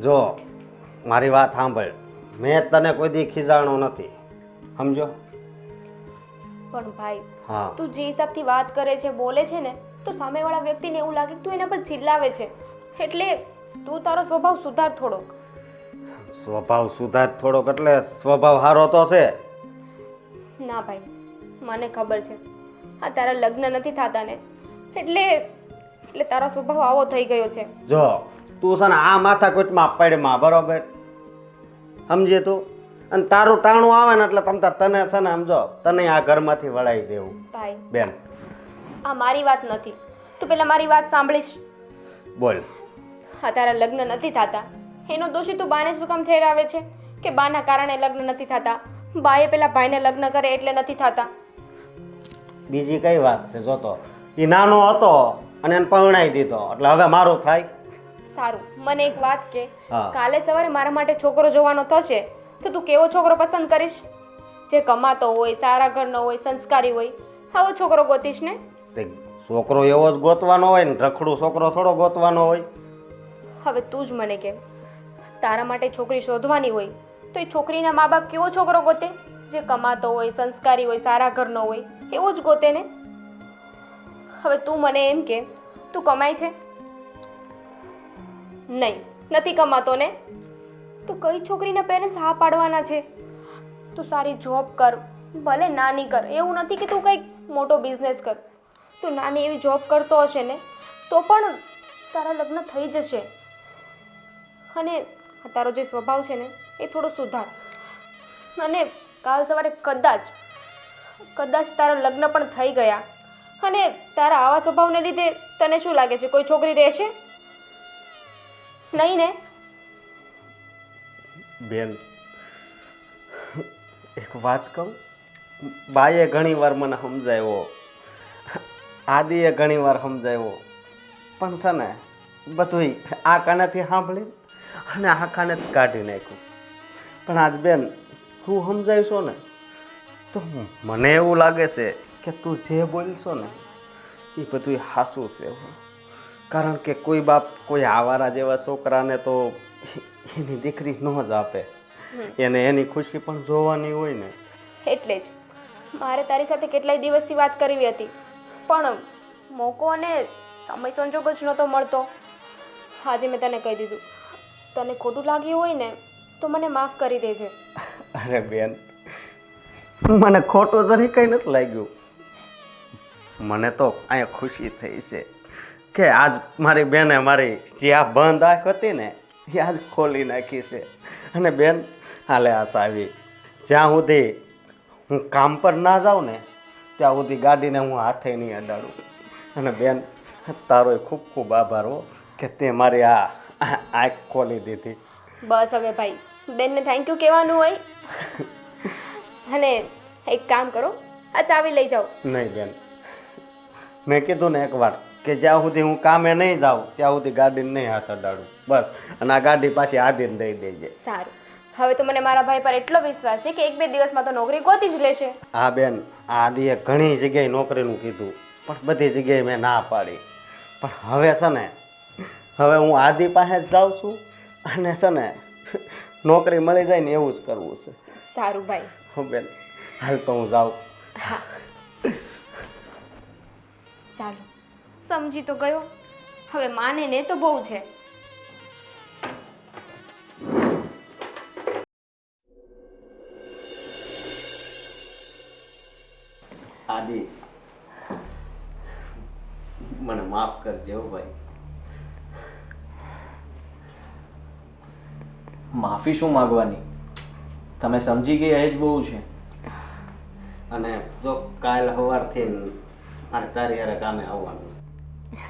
[SPEAKER 2] જો મારી વાત સાંભળ, મેં તને કોઈ દી ખીજાણો નથી, સમજો?
[SPEAKER 4] પણ ભાઈ,
[SPEAKER 2] હા,
[SPEAKER 4] તું જે હિસાબથી વાત કરે છે, બોલે છે ને, તો સામેવાળા વ્યક્તિને એવું લાગે કે તું એના પર ચિલ્લાવે છે. એટલે તું તારો સ્વભાવ સુધાર થોડોક.
[SPEAKER 2] સ્વભાવ સુધાર થોડોક એટલે સ્વભાવ સારો તો છે.
[SPEAKER 4] ના ભાઈ, મને ખબર છે આ તારા લગ્ન નથી થતા ને, એટલે તારો સ્વભાવ આવો થઈ ગયો છે.
[SPEAKER 2] જો તું છે ને આ માથાકૂટમાં પડમાં, બરોબર? સમજે તું? અને તારું ટાણું આવે ને એટલે તને છે ને સમજો, તને આ ઘરમાંથી વળાવી દેવું.
[SPEAKER 4] ભાઈ
[SPEAKER 2] બેન,
[SPEAKER 4] આ મારી વાત નથી, તું પેલા મારી વાત સાંભળીશ.
[SPEAKER 2] બોલ.
[SPEAKER 4] આ તારા લગ્ન નથી થતા એનો દોષી તું બાને શું કામ ઠેરાવે છે કે બાના કારણે લગ્ન નથી થતા? બાએ પેલા ભાઈને લગ્ન કરે એટલે નથી થતા.
[SPEAKER 2] બીજી કઈ વાત છે? જોતો એ નાનો હતો અને એને પરણાવી દીધો એટલે હવે મારું થાય.
[SPEAKER 4] સારું, મને એક વાત કે,
[SPEAKER 2] હા.
[SPEAKER 4] કાલે સવારે મારા માટે છોકરો જોવાનો થશે તો તું કેવો છોકરો પસંદ કરીશ? જે કમાતો હોય, સારા ઘરનો હોય, સંસ્કારી હોય, આવો છોકરો ગોતીશ ને?
[SPEAKER 2] તે છોકરો એવો જ ગોતવાનો હોય ને રખડું છોકરો થોડો ગોતવાનો હોય.
[SPEAKER 4] હવે તું જ મને કે તારા માટે છોકરી શોધવાની હોય તો એ છોકરીના મા બાપ કેવો છોકરો ગોતે? જે કમાતો હોય, સંસ્કારી હોય, સારા ઘરનો હોય એવો જ ગોતે ને. હવે તું મને એમ કે તું કમાય છે? નહીં, નથી કમાતો ને. તો કઈ છોકરીના પેરેન્ટ્સ હા પાડવાના છે? તું સારી જોબ કર, ભલે નાની કર, એવું નથી કે તું કંઈક મોટો બિઝનેસ કર. તું નાની એવી જોબ કરતો હશે ને તો પણ તારા લગ્ન થઈ જશે. અને તારો જે સ્વભાવ છે ને એ થોડો સુધાર. અને કાલ સવારે કદાચ તારા લગ્ન પણ થઈ ગયા અને તારા આવા સ્વભાવને લીધે તને શું લાગે છે કોઈ છોકરી રહેશે? નહીં ને?
[SPEAKER 2] બેન, એક વાત કહું, બાએ ઘણી વાર મને સમજાવ્યો, આદિએ ઘણી વાર સમજાવ્યો, પણ છે ને બધું આ કાનેથી સાંભળી અને આ કાનેથી કાઢી નાખ્યું. પણ આજ બેન તું સમજાવીશો ને તો મને એવું લાગે છે કે તું જે બોલશો ને એ બધું સાચું છે. કારણ કે કોઈ બાપ કોઈ આવારા જેવા છોકરાને તો એની દીકરી ન જ આપે. એને એની ખુશી પણ જોવાની હોય ને.
[SPEAKER 4] એટલે જ મારે તારી સાથે કેટલાય દિવસથી વાત કરવી હતી પણ મોકો અને સમય સંજોગ જ નહોતો મળતો. આજે મેં તને કહી દીધું. તને ખોટું લાગ્યું હોય ને તો મને માફ કરી દેજે.
[SPEAKER 2] અરે બેન, મને ખોટું જરી કંઈ નથી લાગ્યું. મને તો અહીંયા ખુશી થઈ છે કે આજ મારી બેને મારી જે આ બંધ આંખ હતી ને એ આજ ખોલી નાખી છે. અને બેન હાલે આશ આવી, જ્યાં સુધી હું કામ પર ના જાઉં ને ત્યાં સુધી ગાડીને હું હાથે નહીં અડાડું. અને બેન તારો ખૂબ ખૂબ આભાર હો કે તે મારી આ આંખ ખોલી દીધી.
[SPEAKER 4] બસ હવે ભાઈ, બેનને થેન્ક યુ કહેવાનું હોય. અને એક કામ કરો, આ ચાવી લઈ જાઓ.
[SPEAKER 2] નહીં બેન, મેં કીધું ને એકવાર કે જ્યાં સુધી હું કામે નહીં જાઉં ત્યાં સુધી ગાડીને નહીં હાથ અડાડું. બસ, અને આ ગાડી પાછી આદિને દઈ દેજે.
[SPEAKER 4] સારું. હવે તો મને મારા ભાઈ પર એટલો વિશ્વાસ છે કે 1-2 દિવસમાં તો નોકરી ગોતી જ લેશે.
[SPEAKER 2] હા બેન, આ આદિએ ઘણી જગ્યાએ નોકરીનું કીધું પણ બધી જગ્યાએ મેં ના પાડી. પણ હવે છે ને, હવે હું આદિ પાસે જ જાઉં છું અને છે ને નોકરી મળી જાય ને એવું જ કરવું છે.
[SPEAKER 4] સારું ભાઈ.
[SPEAKER 2] હો બેન, હાલ તો હું જાઉં.
[SPEAKER 4] ચાલો, સમજી તો ગયો. હવે માને ને તો બહુ છે.
[SPEAKER 2] આદિ, મને માફ કરજો ભાઈ.
[SPEAKER 3] માફી શું માગવાની? તમે સમજી ગયા એ જ બહુ છે.
[SPEAKER 2] અને જો કાલ સવારથી મારે તારી હારે કામે આવવાનું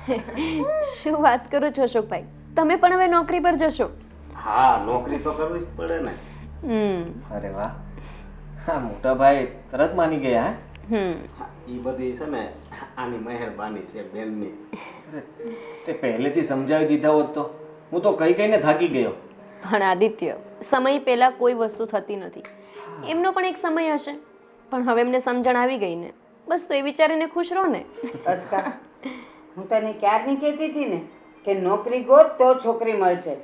[SPEAKER 2] છે.
[SPEAKER 5] શું વાત કરો છો અશોકભાઈ? તમે પણ હવે નોકરી પર જશો?
[SPEAKER 2] હા, નોકરી તો કરવી જ પડે ને.
[SPEAKER 3] અરે વાહ, હા મોટા ભાઈ તરત માની ગયા.
[SPEAKER 2] એ બધી છે ને આની મહેરબાની છે બેનની.
[SPEAKER 3] તે પહેલેથી સમજાવી દીધા હોત તો હું તો કઈ કઈને થાકી ગયો.
[SPEAKER 5] પણ આદિત્ય, સમય પહેલા કોઈ વસ્તુ થતી નથી. એમનો પણ એક સમય હશે, પણ હવે એમને સમજણ આવી ગઈ ને, બસ તો એ વિચારીને ખુશ રહો ને.
[SPEAKER 1] અસ્કા, હું તને ક્યારની કહેતી હતી ને કે નોકરી ગોત તો છોકરી મળશે,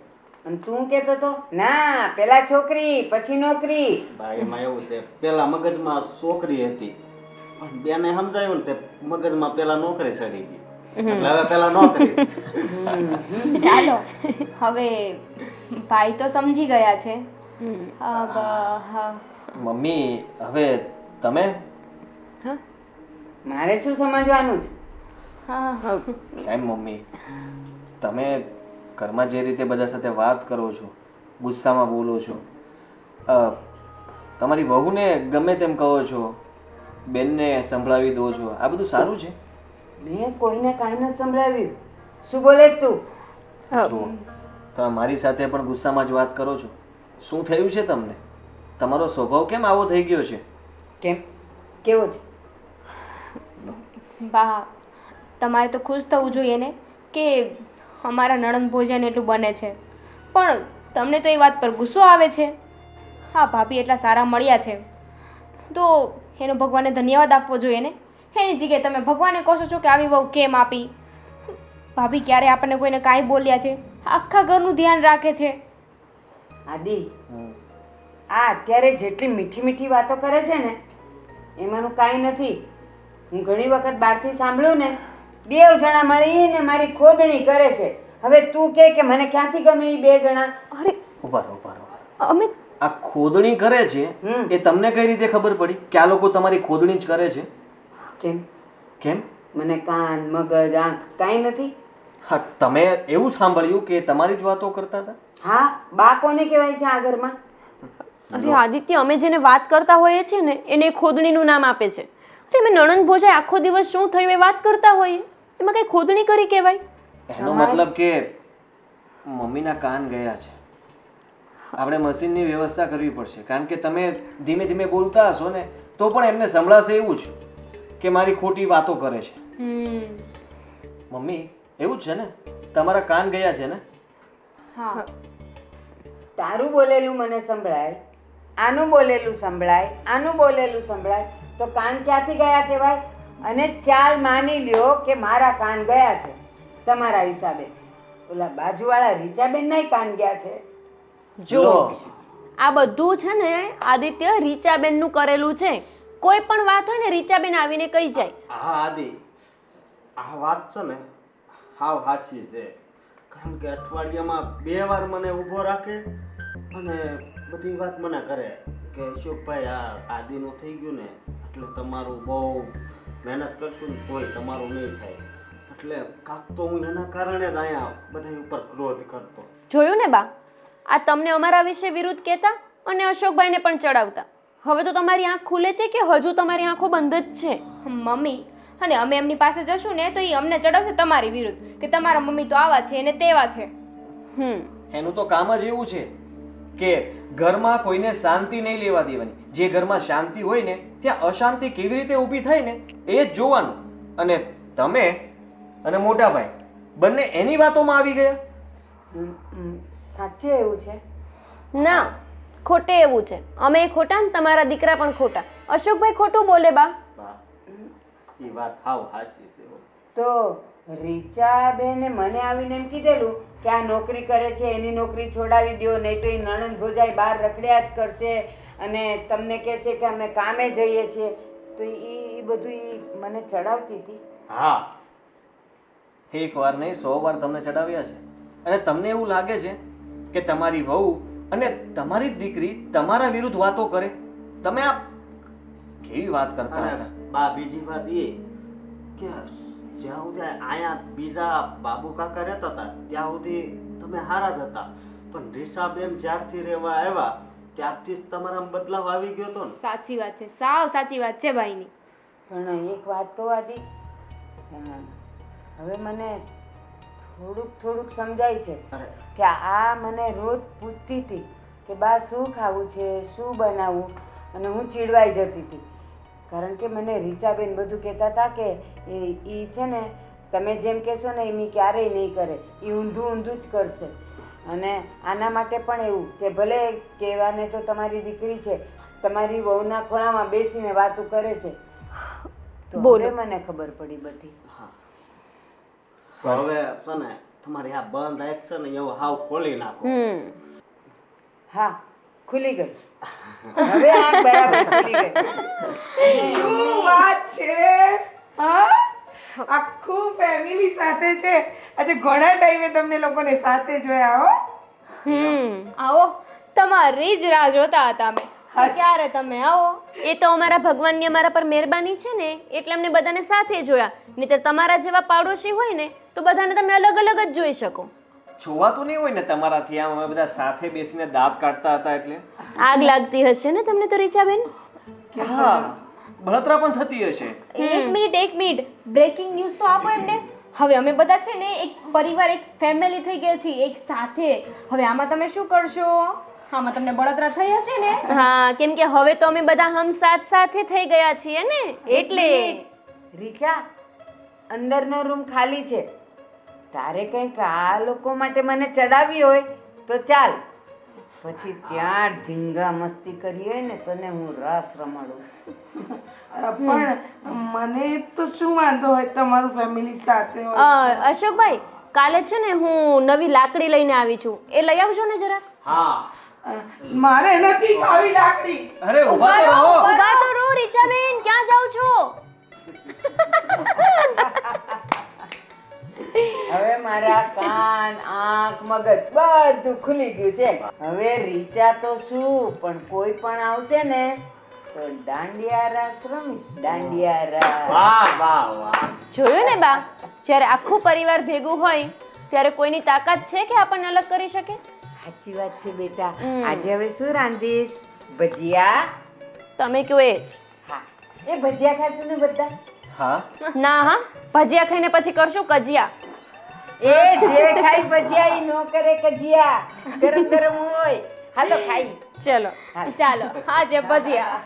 [SPEAKER 1] અને તું કહેતો તો ના પેલા છોકરી પછી નોકરી.
[SPEAKER 2] ભાઈ એમાં એવું છે, પેલા મગજમાં છોકરી હતી પણ બેને સમજાયું ને તે મગજમાં પેલા નોકરી ચડી ગઈ એટલે હવે પેલા નોકરી.
[SPEAKER 4] ચાલો, હવે ભાઈ તો સમજી ગયા છે.
[SPEAKER 3] મમ્મી, હવે તમે
[SPEAKER 1] મારે શું સમજવાનું છે?
[SPEAKER 3] કેમ મમ્મી, તમે ઘરમાં જે રીતે બધા સાથે વાત કરો છો, ગુસ્સામાં બોલો છો, તમારી વહુને ગમે તેમ કહો છો, બેનને સંભળાવી દો છો, આ બધું સારું છે?
[SPEAKER 1] મેં કોઈને કાંઈ નથી સંભળાવ્યું. શું બોલે તું?
[SPEAKER 3] જુઓ, તમે મારી સાથે પણ ગુસ્સામાં જ વાત કરો છો. શું થયું છે તમને? તમારો સ્વભાવ કેમ આવો થઈ ગયો છે?
[SPEAKER 1] કેમ, કેવો છે?
[SPEAKER 4] બા, તમારે તો ખુશ થવું જોઈએ ને કે અમારા નણંદ ભોજન એટલું બને છે, પણ તમને તો એ વાત પર ગુસ્સો આવે છે. હા, ભાભી એટલા સારા મળ્યા છે તો એનો ભગવાનને ધન્યવાદ આપવો જોઈએ ને એની જગ્યાએ તમે ભગવાનને કહો છો કે આવી વહુ કેમ આપી. ભાભી ક્યારે આપણને કોઈને કાંઈ બોલ્યા છે? આખા ઘરનું ધ્યાન રાખે છે.
[SPEAKER 1] આદિ, આ અત્યારે જેટલી મીઠી મીઠી વાતો કરે છે ને એમાંનું કાંઈ નથી. હું ઘણી વખત બહારથી સાંભળ્યું ને, 2 જણા મળીને મારી ખોદણી કરે છે. હવે તું કે મને ક્યાંથી ગમે એ 2 જણા?
[SPEAKER 4] અરે
[SPEAKER 3] ઉભા રહો, ઉભા રહો.
[SPEAKER 4] અમે
[SPEAKER 3] આ ખોદણી કરે છે એ તમને કઈ રીતે ખબર પડી કે આ લોકો તમારી ખોદણી જ કરે છે?
[SPEAKER 1] કેમ?
[SPEAKER 3] કેમ?
[SPEAKER 1] મને કાન, મગજ, આંખ કાંઈ નથી.
[SPEAKER 3] હા, તમે એવું સાંભળ્યું કે તમારી જ વાતો કરતા હતા?
[SPEAKER 1] હા, બા કોને કહેવાય છે આ ઘરમાં?
[SPEAKER 5] અરે આદિત્ય, અમે જેને વાત કરતા હોઈએ છીએ ને એને ખોદણીનું નામ આપે છે. અરે અમે નણંદ ભોજાઈ આખો દિવસ શું થયું એ વાત કરતા હોઈએ, એમાં કઈ ખોદણી કરી કહેવાય?
[SPEAKER 3] એનો મતલબ કે મમ્મીના કાન ગયા છે. આપણે મશીનની વ્યવસ્થા કરવી પડશે, કારણ કે તમે ધીમે ધીમે બોલતા હશો ને તો પણ એમને સંભળાશે એવું છે કે મારી ખોટી વાતો કરે છે. મમ્મી, એવું જ છે ને? તમારા કાન ગયા છે ને?
[SPEAKER 4] હા,
[SPEAKER 1] તારું બોલેલું મને સંભળાય, આનું બોલેલું સંભળાય, આનું બોલેલું સંભળાય, તો કાન ક્યાંથી ગયા કહેવાય? અને ચાલ માની લ્યો કે મારા કાન ગયા છે તમારા હિસાબે, ઓલા બાજુવાળા રીચાબેનનાય કાન ગયા છે.
[SPEAKER 5] જો આ બધું છે ને આદિત્ય રીચાબેનનું કરેલું છે. કોઈ પણ વાત હોય ને રીચાબેન આવીને કહી જાય.
[SPEAKER 2] હા આદિ, આ વાત છે ને હાવ હાચી છે. કારણ કે અઠવાડિયામાં 2 વાર મને ઊભો રાખે અને બધી વાત મને કરે કે અશોકભાઈ આ આદિનું થઈ ગયું ને એટલે તમારું બહુ મહેનત કરશું ને કોઈ તમારું નહીં થાય. એટલે કાંક તો હું એના કારણે જ અહીંયા બધા ઉપર ક્રોધ કરતો.
[SPEAKER 5] જોયું ને બા, આ તમને અમારા વિશે વિરુદ્ધ કહેતા અને અશોકભાઈને પણ ચડાવતા. હવે તો તમારી આંખ ખુલે છે કે હજુ તમારી આંખો બંધ જ છે?
[SPEAKER 4] મમ્મી, અને અમે એમની પાસે જશું ને તો એ અમને ચડાવશે તમારી વિરુદ્ધ કે તમારા મમ્મી તો આવા છે અને તેવા છે.
[SPEAKER 3] એનું તો કામ જ એવું છે કે ઘરમાં કોઈને શાંતિ નહીં લેવા દેવાની. જે ઘરમાં શાંતિ હોય ને ત્યાં અશાંતિ કેવી રીતે ઊભી થાય ને એ જ જોવાનું. અને તમે અને મોટા ભાઈ બંને એની વાતોમાં આવી ગયા.
[SPEAKER 1] સાચે એવું છે?
[SPEAKER 5] ના, ખોટે એવું છે. અમે ખોટા ને તમારા દીકરા પણ ખોટા. અશોકભાઈ ખોટું બોલે બા.
[SPEAKER 2] એ વાત હાવ હાચી છે.
[SPEAKER 1] તો રીચાબેને મને આવીને એમ કીધેલું કે આ નોકરી કરે છે એની નોકરી છોડાવી દો, નહીં તો એ નણંદ ભોજાઈ બહાર રખડ્યા જ કરશે અને તમને કહે છે કે અમે કામે જઈએ છીએ. તો એ બધું ઈ મને ચડાવતી હતી.
[SPEAKER 3] હા, 1 વાર નહીં 100 વાર તમને ચડાવ્યા છે. અને તમને એવું લાગે છે કે તમારી વહુ અને તમારી દીકરી તમારા વિરુદ્ધ વાતો કરે? તમે આ કેવી વાત કરતા હતા?
[SPEAKER 2] બા બીજી વાત એ કે જ્યાં સુધી અહીંયા બીજા બાબુ કાકા રહેતા હતા ત્યાં સુધી તમે હારા જ હતા, પણ રીસાબેન જ્યારથી રહેવા આવ્યા ત્યારથી જ તમારામાં બદલાવ આવી ગયો હતો ને.
[SPEAKER 4] સાચી વાત છે, સાવ સાચી વાત છે ભાઈની.
[SPEAKER 1] પણ એક વાત તો આદિ, હવે મને થોડુંક સમજાય છે કે આ મને રોજ પૂછતી હતી કે બા શું ખાવું છે, શું બનાવવું, અને હું ચીડવાઈ જતી હતી. કારણ કે મને રીચાબેન બધું કહેતા હતા કે એ છે ને તમે જેમ કહેશો ને એમ ક્યારેય નહીં કરે, એ ઊંધું જ કરશે. અને આના માટે પણ એવું કે ભલે કહેવાને તો તમારી દીકરી છે, તમારી વહુના ખોળામાં બેસીને વાતો કરે છે. તો હવે મને ખબર પડી બધી.
[SPEAKER 2] હવે છે ને તમારી આ બંધ આંખ છે ને એવું હાવ ખોલી નાખો.
[SPEAKER 1] હા, ખુલી ગઈ. હવે આંખ બરાબર ખુલી ગઈ.
[SPEAKER 6] શું વાત છે? હા, આખું ફેમિલી સાથે છે. આજે ઘણા ટાઈમે તમને લોકોને સાથે જોયા હો.
[SPEAKER 4] આવો, તમારી જ રાહ જોતા હતા અમે કે ક્યારે તમે આવો.
[SPEAKER 5] એ તો અમારા ભગવાનની અમારા પર મહેરબાની છે ને એટલે અમને બધાને સાથે જોયા. નહીંતર તમારા જેવા પાડોશી હોય ને તો બધાને તમે અલગ અલગ જ જોઈ શકો.
[SPEAKER 3] જોવાતું નહીં હોય ને તમારાથી આમ અમે બધા સાથે બેસીને દાંત કાઢતા હતા એટલે
[SPEAKER 5] આગ લાગતી હશે ને તમને તો રીચાબેન?
[SPEAKER 3] હા, બળતરા પણ થતી હશે.
[SPEAKER 4] એક મિનિટ બ્રેકિંગ ન્યૂઝ તો આપો એમને. હવે અમે બધા છે ને એક પરિવાર, એક ફેમિલી થઈ ગયા છીએ એક સાથે. હવે આમાં તમે શું કરશો? આમાં તમને બળતરા થઈ હશે ને?
[SPEAKER 5] હા, કેમ કે હવે તો અમે બધા હમ સાથે થઈ ગયા છીએ ને એટલે.
[SPEAKER 1] રીચા, અંદરનો રૂમ ખાલી છે. તારે કંઈક આ લોકો માટે મને ચડાવી હોય તો ચાલ. પછી ત્યાં ધીંગા મસ્તી કરી હોય ને તને હું રાસ રમાડું.
[SPEAKER 6] પણ મને તો શું વાંધો હોય તમારું ફેમિલી સાથે હોય.
[SPEAKER 5] અશોકભાઈ કાલે છે ને હું નવી લાકડી લઈને આવી છું, એ લઈ આવજો ને જરાક.
[SPEAKER 2] હા
[SPEAKER 6] મારે નથી ખાવી લાકડી.
[SPEAKER 2] અરે ઊભા તો રહો.
[SPEAKER 5] ઊભા તો રહો રીચાબેન, ક્યાં જાવ છો?
[SPEAKER 1] હવે મારા કાન આંખ મગજ બધું ખુલી ગયું છે. હવે રીચા તો શું પણ કોઈ પણ આવશે ને તો દાંડિયા રાસ રમીશ. દાંડિયા રાસ.
[SPEAKER 2] વાહ વાહ વાહ.
[SPEAKER 5] જોયું ને બા, જ્યારે આખું પરિવાર ભેગું હોય ત્યારે કોઈની તાકાત છે કે આપણને અલગ કરી શકે?
[SPEAKER 1] સાચી વાત છે બેટા. આજે હવે શું રાંધીશ? ભજીયા.
[SPEAKER 5] તમે કયો એ જ.
[SPEAKER 1] હા, એ ભજીયા ખાશું ને બધા?
[SPEAKER 3] હા
[SPEAKER 5] ના હા, ભજીયા ખાઈને પછી કરશું કજિયા.
[SPEAKER 1] એ જે ખાઈ ભજીયા ઈ નો કરે કજિયા. ગરમ ગરમ હોય. હાલો ખાઈ.
[SPEAKER 5] ચલો ચાલો આજે ભજીયા.